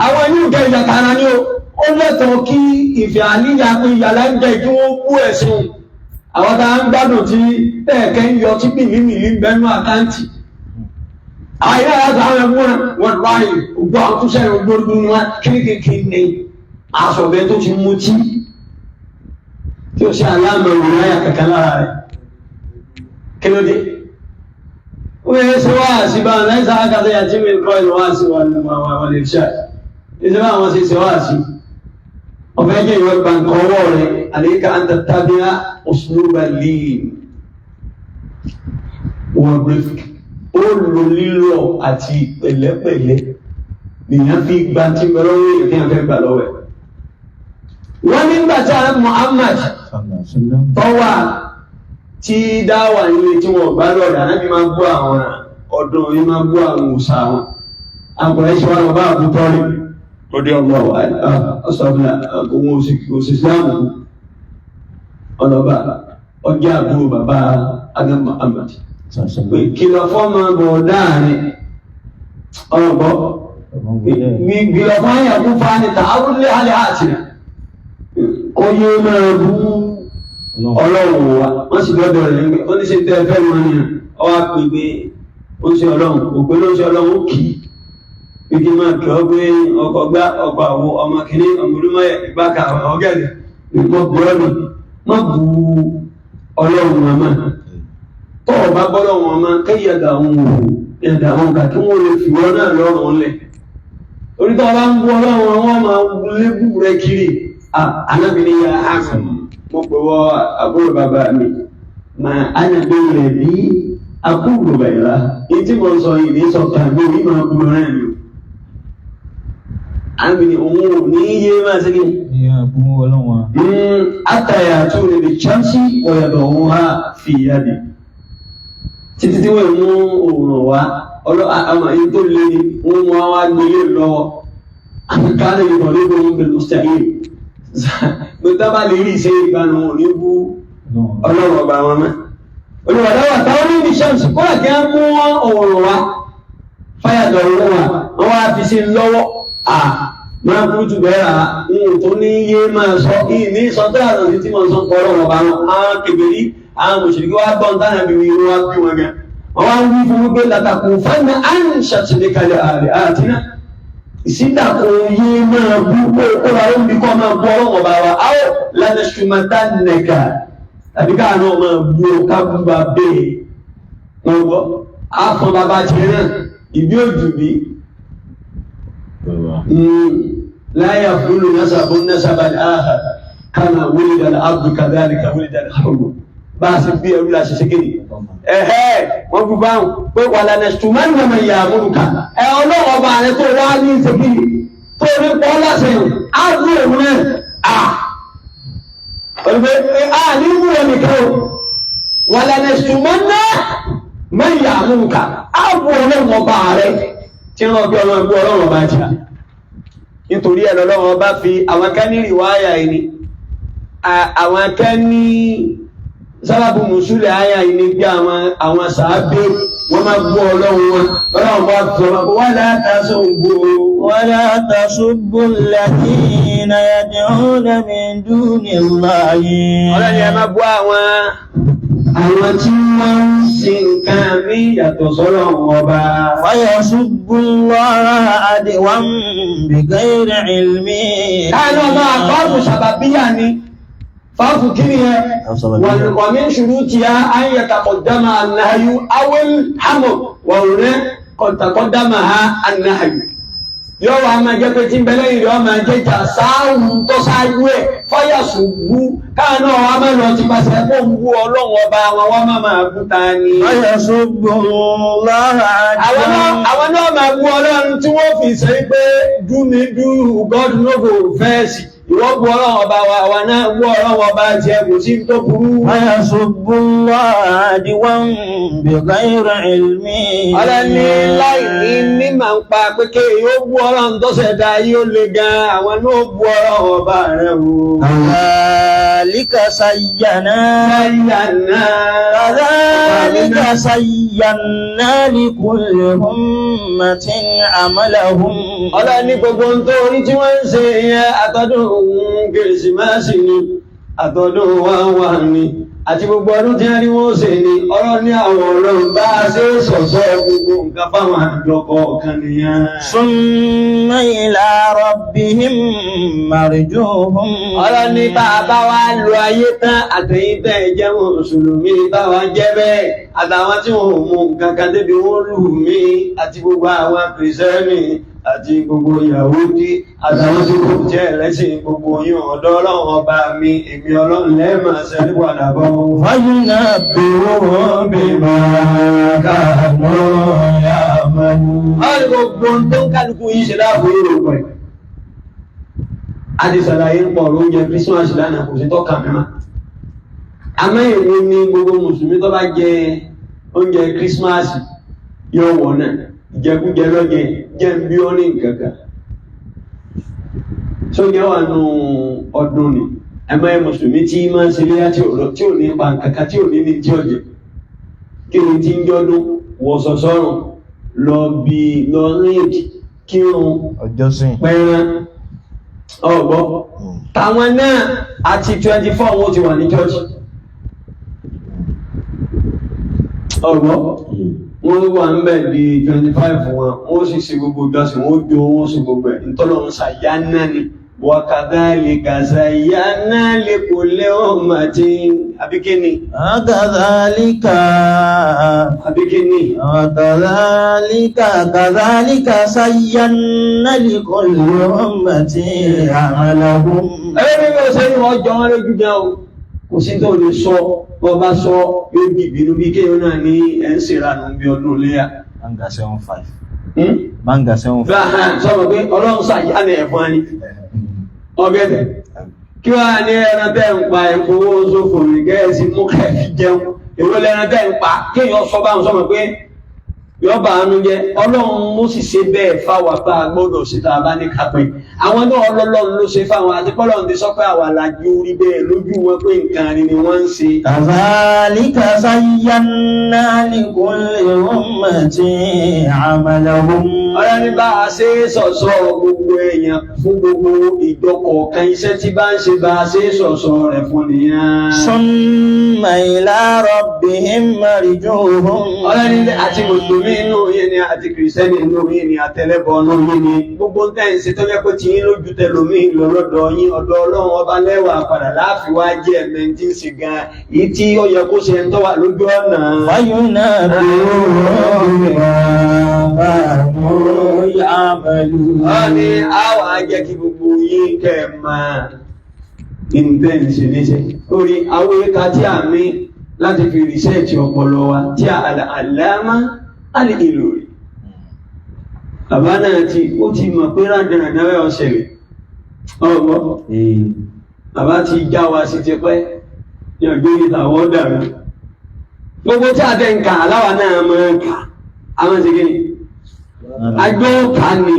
àwọn inú ìjẹ ìyàtara ní ó lẹ́tọ̀ọ́ kí ìfẹ́ àníyà pé ìyàlá ń jẹ́ kí wọ́n kú ẹ̀sùn àwọn tá ń gbádùn tí ẹ̀ẹ̀kẹ́ ń yọ tí mìlímìlí ń bẹ́nu àkáǹtì àwọn ilé àyàtọ̀ àwọn ẹgbẹ́ wọn ráyè ògbó àkúṣẹ́ ògbóògbó wọn kíríkìkì ní aṣọ̀bẹ tó ti mú tí ó ṣe aláàmọ̀ ìrìnàyà kẹ̀kẹ́ lára rẹ̀ kí ló dé ó yẹ ṣe wá àṣìbá lẹ́sà àkàtẹ́ àti mi kọ́ ìlú wá sí wọn lè ṣe ìṣẹ́bá àwọn ṣe wá sí ọ̀fẹ́ jẹ́ ìwọ̀n gbàǹkan ọwọ́ rẹ̀ àríkà ń tàbíà usluba líì wọ́n rifk ó lò lílọ àti pẹ̀lẹ́pẹ̀lẹ́ nìyàn fi gba tí mẹ́rọ èèyàn tí a fẹ́ gbà lọ́wẹ́ wọ́n nígbà tí a Muhammad tọ́wà tí dáwà nílé tí wọ́n gbá lọ́dà Ànábì máa gbọ́ àwọn ọdún yìí máa gbọ́ àwọn òòṣà wọn àgbọ̀rẹ́ ṣe wá lọ bá àbútọ́rí lórí ọgbà ọ̀sọ̀bìnà ohun òṣìṣẹ́ àbùkù ọlọ́bà ọjọ́ àbúrò bàbá Adam Muhammad pé kìlọ̀ fọ́mọ bọ̀ dáàrin ọ̀rọ̀bọ̀ gbìlọ̀ fún àyàkú fáni tààrùn lé alẹ́ àtìrà kó yé máa bú ọlọ́run wa wọ́n sì lọ́dọ̀ rẹ̀ nígbẹ̀ ó ní ṣe tẹ́ fẹ́ mọ́ ní ọwá pèpè ó ń ṣe ọlọ́run òpé ló ń ṣe ọlọ́run kì í bí máa kẹ́ ọ pé ọkọ̀ gbá ọkọ̀ àwọ ọmọ kìíní ọmọdúnmọ́yẹ̀ ìgbáka ọgẹ́dẹ̀ ìpọ̀ bọ́ọ̀lù má bu ọlọ́run wọn mọ́ tó o bá bọ́lọ̀ wọn mọ́ kéyàdà àwọn òwò ẹ̀dà àwọn kà kí wọ́n lè fi wọ́n náà lọ́rùn lẹ̀ orí tó bá ń bú ọlọ́run wọn máa lébù rẹ kiri anábìnrin ya hàn mo pè wọ àbúrò bàbá mi mà ánàbìnrin rẹ̀ bí akúrò bẹ̀rẹ̀ ìtí mo sọ yìí ní sọ̀tà mi ní máa kúrò náà ni anábìnrin òun ò ní yé máa ṣe kí àtàyà tó lè lè chánsì ọ̀yàdọ̀ òun ha fi yáde títí tí wọ́n mú òòrùn wá àmà yìí tó lé ní wọ́n mú wá gbélé lọ́wọ́ àmìkálẹ̀ ìtọ̀lẹ́gbẹ̀ wọn pẹ̀lú stahil gbẹ́ta bá lè rí iṣẹ́ ìgbàna wọn ní bú ọlọ́rọ̀ ọba wọn mẹ́ olùwàdáwà táwọn ní ìṣẹ́mùsì kọ́lá kí á mú òòrùn wá fáyàtọ̀ òòrùn wá wọ́n wá fi sí lọ́wọ́ máa kú jù bẹ́ẹ̀ rà ń tó ní yé máa sọ ní sọtẹ́ àtàntí tí wọ́n sọ pọ̀ ọlọ́rọ̀ ọba wọn á kèbèrí àwọn òṣèlú wá gbọ́n tánà bí wọ́n wá bí wọn gan wọ́n wá ń wí fún wípé látàkù fẹ́nà á ń ṣàtìlẹ́kalẹ̀ ààrẹ àtìná ìsídàkù yé máa bú pé ó ra ó ń bí kọ́ máa bú ọlọ́wọ́ bá wa á ó lánà ṣùmọ́tà nẹ̀ka tàbí káà náà máa bú ọ kábúbà bẹ́ẹ̀ wọ́n gbọ́ àfọ̀n bàbá tiẹ̀ náà ìbí òjò bí láyà fúlù násàbọ̀ násàbàlì àhà kama wulida al-abdu kadhalika wulida al-hurru bá a sì bí ẹrú la ṣe ṣe kéde wọ́n fi báwọn pé wàlá nẹ̀ṣùmọ́ ní ọmọ ìyá àmúlùkà ọlọ́wọ́ bá rẹ tó wá ní ìṣèkìlì tó rí pọ́ lásẹ̀ á rú òun náà ní mú wọn nìkan o wàlá nẹ̀ṣùmọ́ náà mọ́ ìyá àmúlùkà á bú ọlọ́wọ́ bá rẹ tí wọ́n bí ọlọ́wọ́ bá jà nítorí ẹ̀ lọ́wọ́ bá fi àwọn kánírì wáyà ẹni àwọn kan ní sábàbù mùsùlẹ̀ ayà ìní bí àwọn sàábé wọ́n máa gbọ́ ọlọ́run wọn ọlọ́run bá fi ọmọ wala tasubbu alladhina yad'una min dunillahi ọlọ́run ẹ máa gbọ́ àwọn tí wọ́n ń sin nǹkan mí yàtọ̀ sọ́rọ̀ ọba wa yasubbu Allaha adwan bighayri ilmin káàlọ́ máa bọ́ọ̀bù sàbàbíyà ni فاف كنيه ومن شروطها أن يتقدم النهي أو الحمر وهنا قد تقدمها النهي yóò wá máa jẹ́ pé tí ń bẹ̀lẹ́ ìrẹ́ ọmọ jẹjà sáàrùn tó sáájú ẹ̀ fọ́yà ṣùgbú káàná wá máa lọ ti pàṣẹ kó ń bú ọlọ́run ọba wọn wá máa bú ta ni fọ́yà ṣùgbú àwọn náà máa bú ọlọ́run tí wọ́n fi ṣe pé do me do God no go first ìwọ́n bú ọlọ́run ọba wa wà náà bú ọlọ́run ọba jẹ kò sí tó burú. fọ́yà ṣùgbú adwan bighayri ilmin. ọlọ́ni láì ní máa ń pa pé yóò bú ọlọ́run tó ṣẹ̀dá yóò le gan àwọn náà bú ọlọ́run ọba rẹ̀ o. kadhalika sayyana likulli ummatin amalahum. ọlọ́ni gbogbo ń tó orí tí wọ́n ń ṣe yẹn àtọ́dún kérésìmesì ni àtọ́dún wá ní àti gbogbo ọdún tí a ní wọ́n ṣe ní ọ̀rọ̀ ní àwọn ọ̀rọ̀ bá ṣe sọ̀sọ́ gbogbo nǹkan fáwọn àjọpọ̀ ọ̀kan nìyàn. Summa ila rabbihim marjuhum. ọ̀rọ̀ ní bá a bá wá lo ayé tán àtẹ̀yìn tẹ́ jẹ́ mùsùlùmí báwa jẹ́ bẹ́ẹ̀ àtàwọn tí wọ́n mú nǹkan kan débi wọ́n lù mí àti gbogbo àwọn kìrìsìtẹ́nì àti gbogbo Yahudi àtàwọn tí kò jẹ́ ẹlẹ́sìn gbogbo yín ọ̀dọ̀ ọlọ́run ọba mi èmi ọlọ́run lẹ́ẹ̀mà sẹ́rí padà bọ́. wáyé náà bèrò wọn bí máa kàánú ya mẹ́nu. ọ̀rẹ́ gbogbo tó ń kálukú yìí ṣe láàbò èrò pẹ̀. a ti ṣàlàyé ń pọ̀ lóúnjẹ Christmas lánàá kò sí tọ́ka mẹ́ma àmọ́ èwo ni gbogbo mùsùlùmí tó bá jẹ oúnjẹ kírísímàsì yóò wọ̀ náà ìjẹkújẹ lọ́jẹ jẹ́ bí ó ní nǹkankan sóúnjẹ wà nù ọdún ni àmọ́ ẹ mùsùlùmí tí máa ń ṣe léyà tí ò ní pa nǹkankan tí ò ní ní tí ọ̀jẹ̀ kí ni tí ń jọ́dún wọ̀sọ̀sọ́rùn lọ ríèdì kírun pẹ́ran ọgbọ́ táwọn náà àti 24 wọ́n ti wà ní church ọgbọ́ wọ́n wà ń bẹ̀ di 25 wọn wọ́n sì ṣe gbogbo ìjọsìn wọ́n jó wọ́n sì gbogbo ẹ̀ ìtọ́lọ́run ṣàyánná ni وكذلك زينا لكل أمة أبكني وكذلك زينا لكل أمة عملهم kò sí tó lè sọ bọ́ bá sọ yóò di ìbínú bí kéèyàn náà ní ẹ̀ ń ṣèrànú bí ọdún léyà. Manga 75. Sọ́mọ̀ pé ọlọ́run ṣàyà ní ẹ̀fọn ni ọgẹ́dẹ̀ kí wá ní ẹran tẹ́ ń pa ẹ̀fọwó sófò rí gẹ́ẹ̀sì mú kẹ́ẹ̀fì jẹun èwo lẹ́ran tẹ́ ń pa kéèyàn sọ báwọn sọ́mọ̀ pé yọba àánú jẹ ọlọ́run mú sì ṣe bẹ́ẹ̀ fáwọn apá gbọ́dọ̀ sí tá a bá ní kápẹ́ àwọn náà ọlọ́run ló ṣe fáwọn àti pọ́lọ́run ti sọ pé àwa làjú orí bẹ́ẹ̀ lójú wọn pé nǹkan rí ni wọ́n ń ṣe. kazalika zayyana likulli ummatin amalahum. ọ̀rẹ́ ní bá a ṣe sọ̀sọ̀ gbogbo èèyàn fún gbogbo ìjọ kọ̀ọ̀kan iṣẹ́ tí bá ń ṣe bá a ṣe sọ̀sọ̀ rẹ̀ fún nìyẹn. summa ila rabbihim marjuhum. ọ̀rẹ́ ní àti mùsùlùmí inú yìí ni àti kìrìsìtẹ́nì inú yìí ni àtẹlẹ́bọ inú yìí ni gbogbo tẹ́ ń ṣe tó yẹ kó ti yín lójú tẹlómi lọ́dọ̀ yín ọ̀dọ̀ ọlọ́run ọba lẹ́wà padà láàfin wá jẹ́ ẹ̀mẹ́ tí ń ṣe gan èyí tí ó yẹ kó ṣe ń tọ́wà lójú ọ̀nà. wáyú náà bí wọ́n ní àwọn ajẹ́ kí gbogbo yín kẹ́ ẹ̀ máa intense níṣẹ́ lórí àwọn ẹ̀ka tí a mí láti fi rìsẹ́ẹ̀tì ọpọlọ wa tí àlàmá alìlò rí. Bàbá náà ó ti mọ̀ pé rándẹ̀rẹ̀dẹ̀ rẹ̀ ọ̀ṣẹ̀lẹ̀ ọgbọ́. Bàbá ti já wa sí ti pẹ́ ní ọjọ́ ìtàwọ́ dàrú. Gbogbo tí a tẹ́ ń kà aláwa náà mọ́ ń kà àwọn ti gíní. Agbó kà ní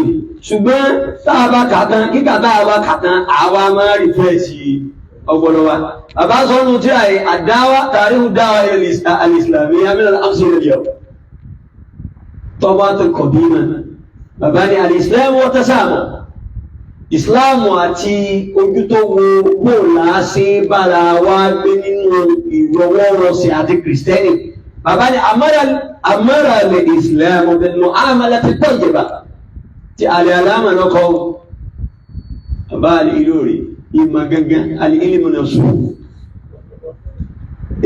ṣùgbọ́n táà bá kà tán kíkà táà bá kà tán àwa máa rí fẹ́ sí ọgbọ̀lọ wa. Bàbá sọ́nù tí àyè àdáwà tàríhù dáwà alìsìlámì amílẹ̀ àmsìlẹ̀ tọ́bá tó kọ̀dímà. Bàbá ní alìsìlámù wọ́n tẹ́sàmù. Ìsìlámù àti ojú tó wo gbòòlà sí bára wá gbé nínú ìrọwọ́rọsẹ̀ àti kìrìsìtẹ́nì. Bàbá ní àmọ́ra lè ìsìlámù bẹ̀rẹ̀ àmàlà ti tọ́ ìjẹba. Ti àlẹ́ aláàmà lọ́kọ́. Bàbá àlè ìlú rí. Ìmọ̀ gangan alìílìmù náà sùn.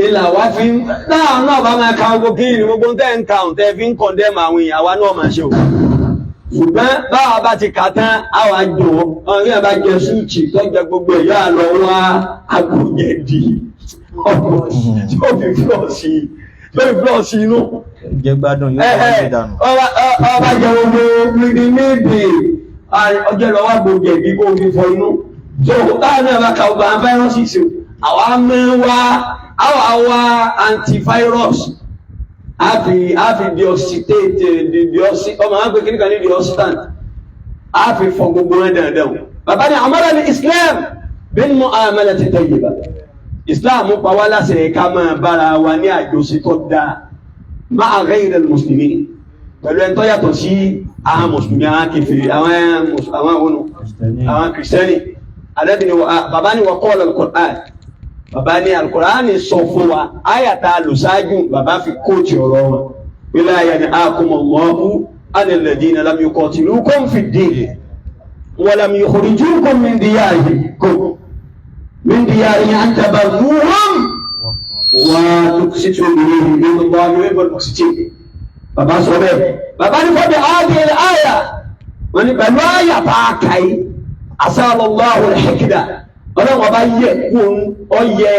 Ìlà wá fi ń dáhùn náà bá máa ka ogun kí ní gbogbo tẹ́ ń kàùn tẹ́ fi ń kọ̀ndẹ́mù àwọn èèyàn wa náà máa ṣe ò. Ṣùgbọ́n báwa bá ti kà tán, àwa jò ọ̀rí ẹ̀ bá jẹ súùchì tó jẹ gbogbo ẹ̀yà lọ wá agbóyẹ̀dì ọkọ̀ tí ó fi flọ́ọ̀sì inú. Jẹ́ gbádùn yóò wá ní ìdánù. Ọba jẹ gbogbo gbìdì méjì ọjọ́ lọ wá gbòjẹ̀dì kó fi fọ inú. So táwọn náà bá ka ọgbà viruses àwa mẹ́wàá àwa antivirus àfi deoxytate ọmọ àwọn pé kíníkà ní deoxytant àfi fọ gbogbo ẹ̀ dandan. Bàbá ní àmọ́ra ní Islam bil mu'amalati tayyiba. Islam pa wá láṣẹ ká máa bára wa ní àjọṣe tó dáa ma'a ghayril muslimin pẹ̀lú ẹni tó yàtọ̀ sí àwọn mùsùlùmí àwọn kèfèrí àwọn kìrìsìtẹ́nì. Bàbá ní wa qala al-Qur'an. Bàbá ní al-Qur'an sọ fún wa ayàtà lò sáájú bàbá fi kóòtì ọ̀rọ̀ wọn. Wala yanhaakumullahu 'anil ladhina lam yuqatilukum fid-din wa lam yukhrijukum min diyarihim an tabarruhum wa tuqsitu ilayhim innallaha yuhibbul muqsitin. Bàbá sọ bẹ́ẹ̀. Bàbá ní fọ́dẹ̀ áàdìl áyà. Wọ́n ní pẹ̀lú ayàtà àkàí. Asálọ́láhù al-hikda. Ọlọ́run ọba yẹ kún ọyẹ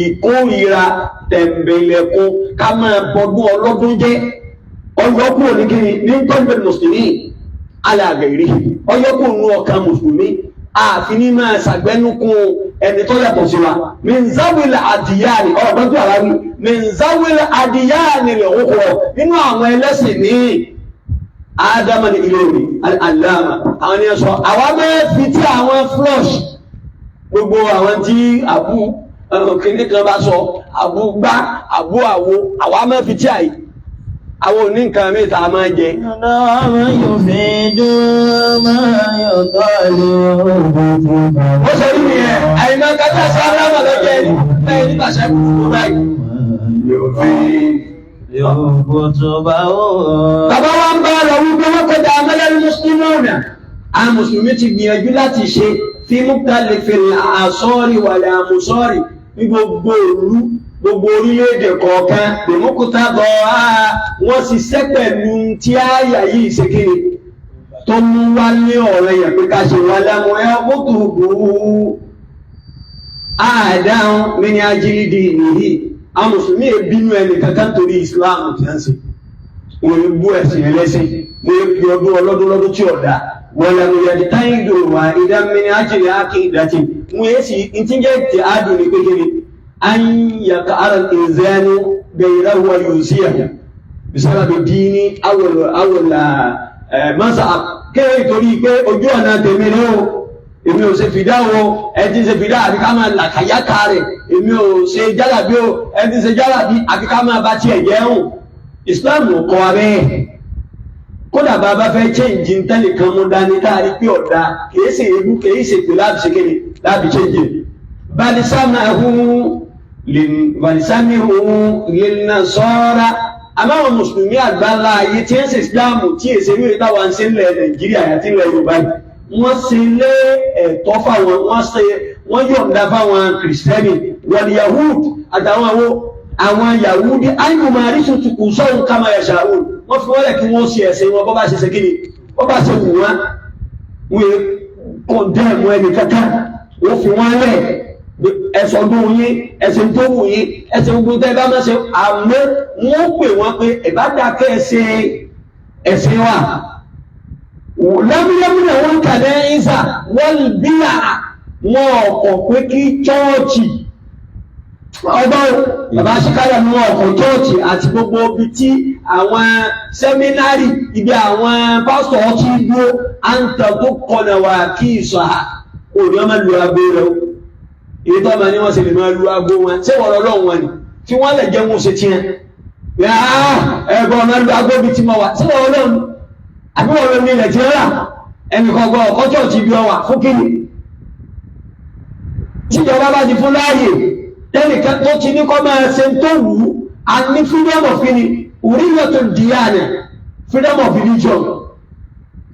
ìkórìíra tẹ̀m̀bẹ̀lẹ̀kún ká máa bọdún ọlọ́dún jẹ́. Ọyọ́kùn oníkiri ní tọ́jú mùsùlùmí alàgẹ̀rí. Ọyọ́kùn nú ọkàn mùsùlùmí. Àfi ní máa ṣàgbẹ́nukún ẹni tó yàtọ̀ sí wa min zawil adiyani ọ̀dọ́ tó àwárí min zawil adiyani lè wọ́pọ̀ nínú àwọn ẹlẹ́sìn ní Ádámù ní Ìlọrin al-Allama àwọn ni sọ àwọn mẹ́fì tí àwọn flush gbogbo àwọn tí àbú kìíní kan bá sọ àbú gbá àbú àwo àwọn mẹ́fì tí àyè àwọn òní nǹkan mẹ́ta máa jẹ. Ó ṣe rí ẹ̀ àìmọ́ kátà sí aláwọ̀ lọ́jẹ́ ẹ̀yìn nípasẹ̀ kúrò báyìí. Bàbá wa ń bá lọ wípé wọ́n kọjá amẹ́lẹ́rí Mùsùlùmí ọ̀nà. Àwọn Mùsùlùmí ti gbìyànjú láti ṣe fi mukhtalifil àsọ́rí wàlẹ̀ àmùsọ́rí ní gbogbo ìlú gbogbo orílẹ̀-èdè kọ̀ọ̀kan lèmọ́kútà bọ̀ wọ́n ṣiṣẹ́ pẹ̀lú tí àyà yìí ṣe kiri tó mú wá ní ọ̀rẹ́ yẹn pé ká ṣe wà láwọn ẹ̀ mọ́tò gbòó àdáhùn mẹ́ni ajínigbé nìyí àwọn mùsùlùmí bínú ẹnì kankan torí Islam ti ń ṣe wọ́n ń bú ẹ̀sìn ẹlẹ́sìn wọ́n ń fi ọdún ọlọ́dún tí ọ̀dà wọ́n lẹ́nu yẹn táyì dòwà ìdámẹ́ni ajínigbé akéèdàtì wọ́n yẹ sí ìtìjẹ́ ti àdùn ní kékeré أن يقع الإنسان غيره وينسيه بسبب الدين أو مذهب kéè torí pé ojú ọ̀nà tèmi ní o èmi ò ṣe fìdá o ẹtí ṣe fìdá àbí ká máa làkàyàkà rẹ̀ èmi ò ṣe jálàbí o ẹtí ṣe jálàbí àbí ká máa bá tiẹ̀ jẹun Islam ò kọ́ abẹ́ kódà bàbá fẹ́ change ntẹ́lẹ̀ kan mú dání káàrí pé ọ̀dà kìí ṣe ebú kìí ṣe pé láti ṣe kéde láti change balisamihu lilnasara àmọ́ àwọn mùsùlùmí àgbáńlá ayé tí ń ṣe ìsìláàmù tí èsè ní ìta wa ń ṣe ńlẹ̀ Nàìjíríà àti ilẹ̀ Yorùbá wọ́n ṣe lé ẹ̀tọ́ fáwọn wọ́n yọ̀ǹda fáwọn kìrìsìtẹ́nì wal yahud àtàwọn àwọn yahudi ayélujára tuntun sọ́run kama yasha'un wọ́n fi wọ́n lẹ̀ kí wọ́n ṣe ẹ̀sìn wọn bọ́ bá ṣe ṣe kí ni bọ́ bá ṣe wù wọ́n wọ́n kọ̀ndẹ́ẹ̀mù ẹnì kankan wọ́n fi wọ́n lẹ̀ ẹ̀sọ̀dún yín ẹ̀sìn tó wù yín ẹ̀sìn gbogbo tẹ́ bá máa ṣe àmọ́ wọ́n pè wọ́n pé ìbádàkẹ́ ẹ̀sìn wa lábúlábúlẹ̀ wọ́n kàdẹ́ ìsà wọ́n bíyà wọn ọkọ̀ pé kí chọ́ọ̀chì ọgbọ́n bàbá ṣíkáyà ní wọn ọkọ̀ chọ́ọ̀chì àti gbogbo ibi tí àwọn sẹ́mínárì ibi àwọn pásítọ̀ ti dúró à ń tẹ̀ tó kọ̀nà wà kí ìsọ̀ òní ọmọ lu agbó rẹ̀ èyí tó máa ní wọ́n sì lè máa lu agbó wọn tí wọ́n lọ́lọ́ wọn ni tí wọ́n lè jẹ́ wọn ṣe tiẹ̀ ẹ̀gbọ́n máa lu agbó bí tí mo wà tí wọ́n lọ́nu àbí wọ́n lọ ní ilẹ̀ tí ó rà ẹnìkan gbọ́ ọkọ̀ chọ́ọ̀chì bí ọwà fún kíni tíjọba bá ti fún láàyè tẹ́nìkan tó ti ní kọ́ máa ṣe tó wù ú a ní freedom of kini orílẹ̀-èdè dìyànà freedom of religion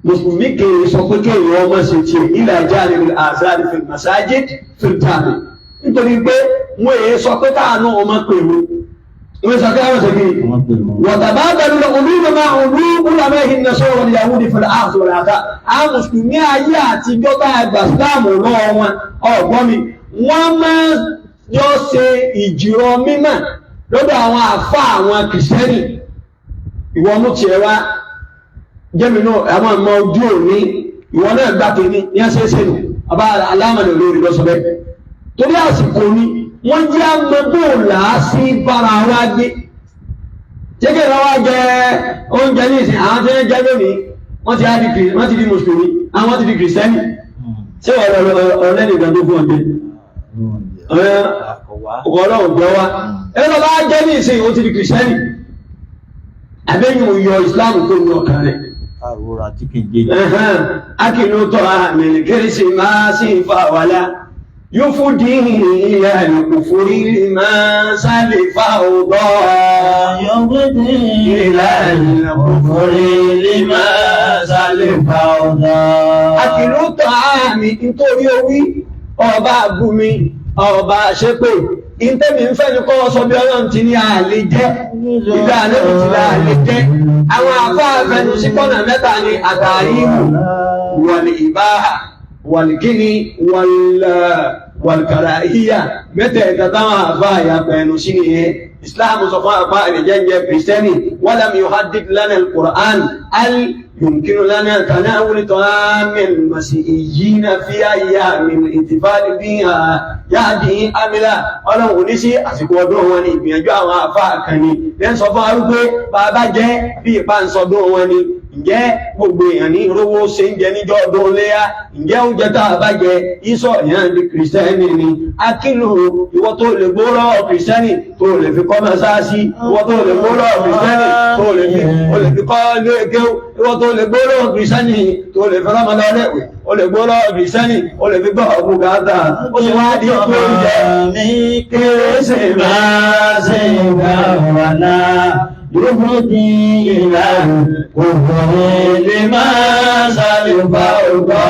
mùsùlùmí kèrè sọ pé kéèrè ọmọ ṣe tiẹ̀ ilẹ̀ ajá ní àzáàrí fil masajid fil jami nítorí pé wọ́n èyí sọ pé káànú ọmọ pèrò wọ́n sọ pé àwọn ṣe kiri wọ̀tàbá bẹ̀rù lọ olúmọ̀ máa olú úlàmẹ́ ìhìnà sọ́rọ̀ ní yahudi fil akhir wal akhir àwọn mùsùlùmí ayé àti ìjọba ẹgbà síláàmù náà wọn ọgbọ́n mi wọ́n máa yọ ṣe ìjìrọ̀ mímọ̀ lọ́dọ̀ àwọn àfá àwọn kìrìsìtẹ́nì ìwọ mú tiẹ̀ wá jẹ́mi náà àwọn ọmọ ojú òní ìwọ náà gbà tó ní ẹsẹ̀ẹsẹ̀ nù ọba aláàmàlẹ̀ olórí lọ́sọ bẹ́ẹ̀ torí àsìkò ní wọ́n jẹ́ amọ́bọ̀ọ̀lá sí bára wa gbé jẹ́gẹ̀ lọ́wọ́ jẹ oúnjẹ ní ìsìn àwọn tí wọ́n jẹ́ lónìí wọ́n ti di mùsùlùmí àwọn ti di kìrìsìtẹ́nì ṣé ọ̀rẹ́ nìkan tó fún ọdẹ ọkọ̀ ọlọ́run gbọ́ wá ẹ̀rọ bá jẹ́ ní ìsìn ó ti di kìrìsìtẹ́nì àbẹ́yìn òyọ ìsìláàmù tó ní ọkàn rẹ̀ akínú tọ́ àmì kérésì máa sí ìfà wàlá yóò fún dìí ìyá ìlú fúrí máa sálè fà ọgbọ́ yóò fún dìí ìyá ìlú fúrí máa sálè fà ọgbọ́ akínú tọ́ àmì nítorí owí ọba àbúmi ọba ṣépè ìntẹ́mi ń fẹ́ ní kọ́ sọ bí ọlọ́run ti ní àlè jẹ́ ìgbà àlébù ti là àlè jẹ́ àwọn àfáàfẹ́nu sí kọ́nà mẹ́ta ni àtàríwù wàlì ìbáhà wàlì kíni wal-karahiyya mẹ́tẹ̀ẹ̀ta táwọn àbá àyàpẹ̀ẹ̀nù sí nìyẹn. Islam sọ fún àpá ìrìnjẹ́ kìrìsìtẹ́nì walam yuhaddid lana al-Qur'an يمكن لنا تناول طعام المسيحيين في أيام الاحتفال بها يهدي أملا Ọlọ́run ní sí àsìkò ọdún wọn ni ìgbìyànjú àwọn àfáà kan ni lẹ́n sọ fún arúgbó bàbá jẹ́ bí ìpá ń sọdún wọn ni ǹjẹ́ gbogbo èèyàn ní rówó ṣe ń jẹ níjọ́ ọdún léyá ǹjẹ́ oúnjẹ tá a bá jẹ ìsọ̀ ìyàn di kìrìsìtẹ́nì ni akílù ìwọ tó lè gbóró kìrìsìtẹ́nì tó lè fi kọ́ mọ́sáàsì ìwọ tó lè gbóró kìrìsìtẹ́nì tó lè fi kọ́ ilé kéwú ìwọ tó lè gbóró kìrìsìtẹ́nì tó lè fi rọ́mọdé ọlẹ́wẹ̀ ó lè gbóró kìrìsìtẹ́nì ó lè fi gbọ́ ọ̀gbùn gàdá ó sì wá di pé oúnjẹ mi kérésì máa ṣe ìgbà náà Yóòdì ìlànà òhùn lè máa ṣàlùbà ọgbà.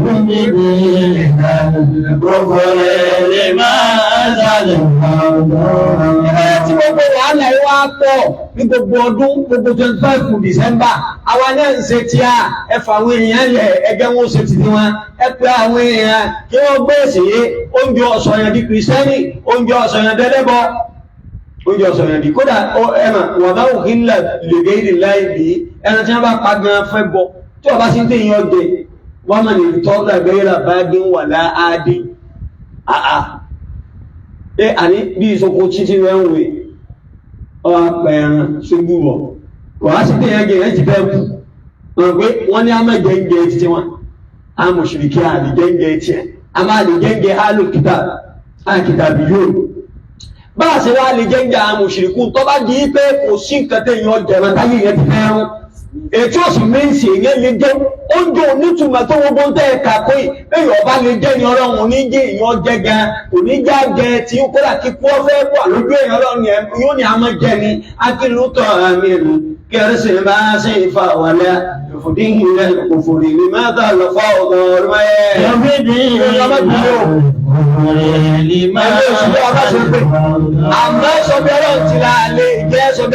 Yóòdì ìlànà òhùn lè máa ṣàlùbà ọgbà. Tí gbogbo wàhálà yìí wá pọ̀ ní gbogbo ọdún gbogbo 25 December, àwa náà ń ṣe tí a ẹfà àwọn èèyàn lẹ̀ ẹgbẹ́ wọn ṣe ti wọn. Ẹ pé àwọn èèyàn kí wọ́n gbé èsèyé oúnjẹ ọ̀sán yẹn di kìrìsìtẹ́nì, oúnjẹ ọ̀sán yẹn dẹ́lẹ́bọ. Oúnjẹ ọ̀sán yẹn di kódà ẹ̀mà wà bá òhìnlẹ̀ lè gẹ́ ìrìn láì bí ẹran tí wọ́n bá pa gan fẹ́ bọ tí ọba sí ń tẹ́ ìyàn jẹ wọ́n mọ̀ ní tọ́lá gbẹ́yẹ́lá bá dín wà láàádé àà àní bí ìsọkò títí rẹ̀ ń wè ọ́ pẹ̀ẹ̀ràn ṣogbú bọ̀ kò á sí tẹ́yàn jẹ ẹ̀jì bẹ́ẹ̀ kú wọn pé wọ́n ní àmà jẹ́ǹjẹ́ títí wọn a mùsùlùkí àlè jẹ́ǹjẹ́ tiẹ̀ a máa lè jẹ́ǹjẹ́ alùkìtà bí yóò bá a ṣe wá lè jẹ́ǹjẹ́ àwọn mùsùlùkú tó bá di pé kò sí nǹkan tẹ́yàn jẹ̀rọ táyé yẹn ti fẹ́ràn ètò ọ̀sùn méjì èyàn lè jẹ́ oúnjẹ onítùmọ̀ tó gbogbo tẹ́ ẹ̀ka kó yìí èyàn ọba lè jẹ́ ní ọlọ́run oníjẹ́ èyàn jẹ́ gan oníjà jẹ tí ó kódà kí kú ọ́fẹ́ wà lójú èyàn ọlọ́run yẹn yóò ní àmọ́ jẹ ni akínlútọ̀ àmì ẹ̀rù kẹrìsì bá ṣe ìfà wàlẹ́ òfòdíhìn rẹ̀ òfòdì ní mẹ́ta lọ́fọ́ ọ̀gọ̀ọ̀rọ̀ ẹ̀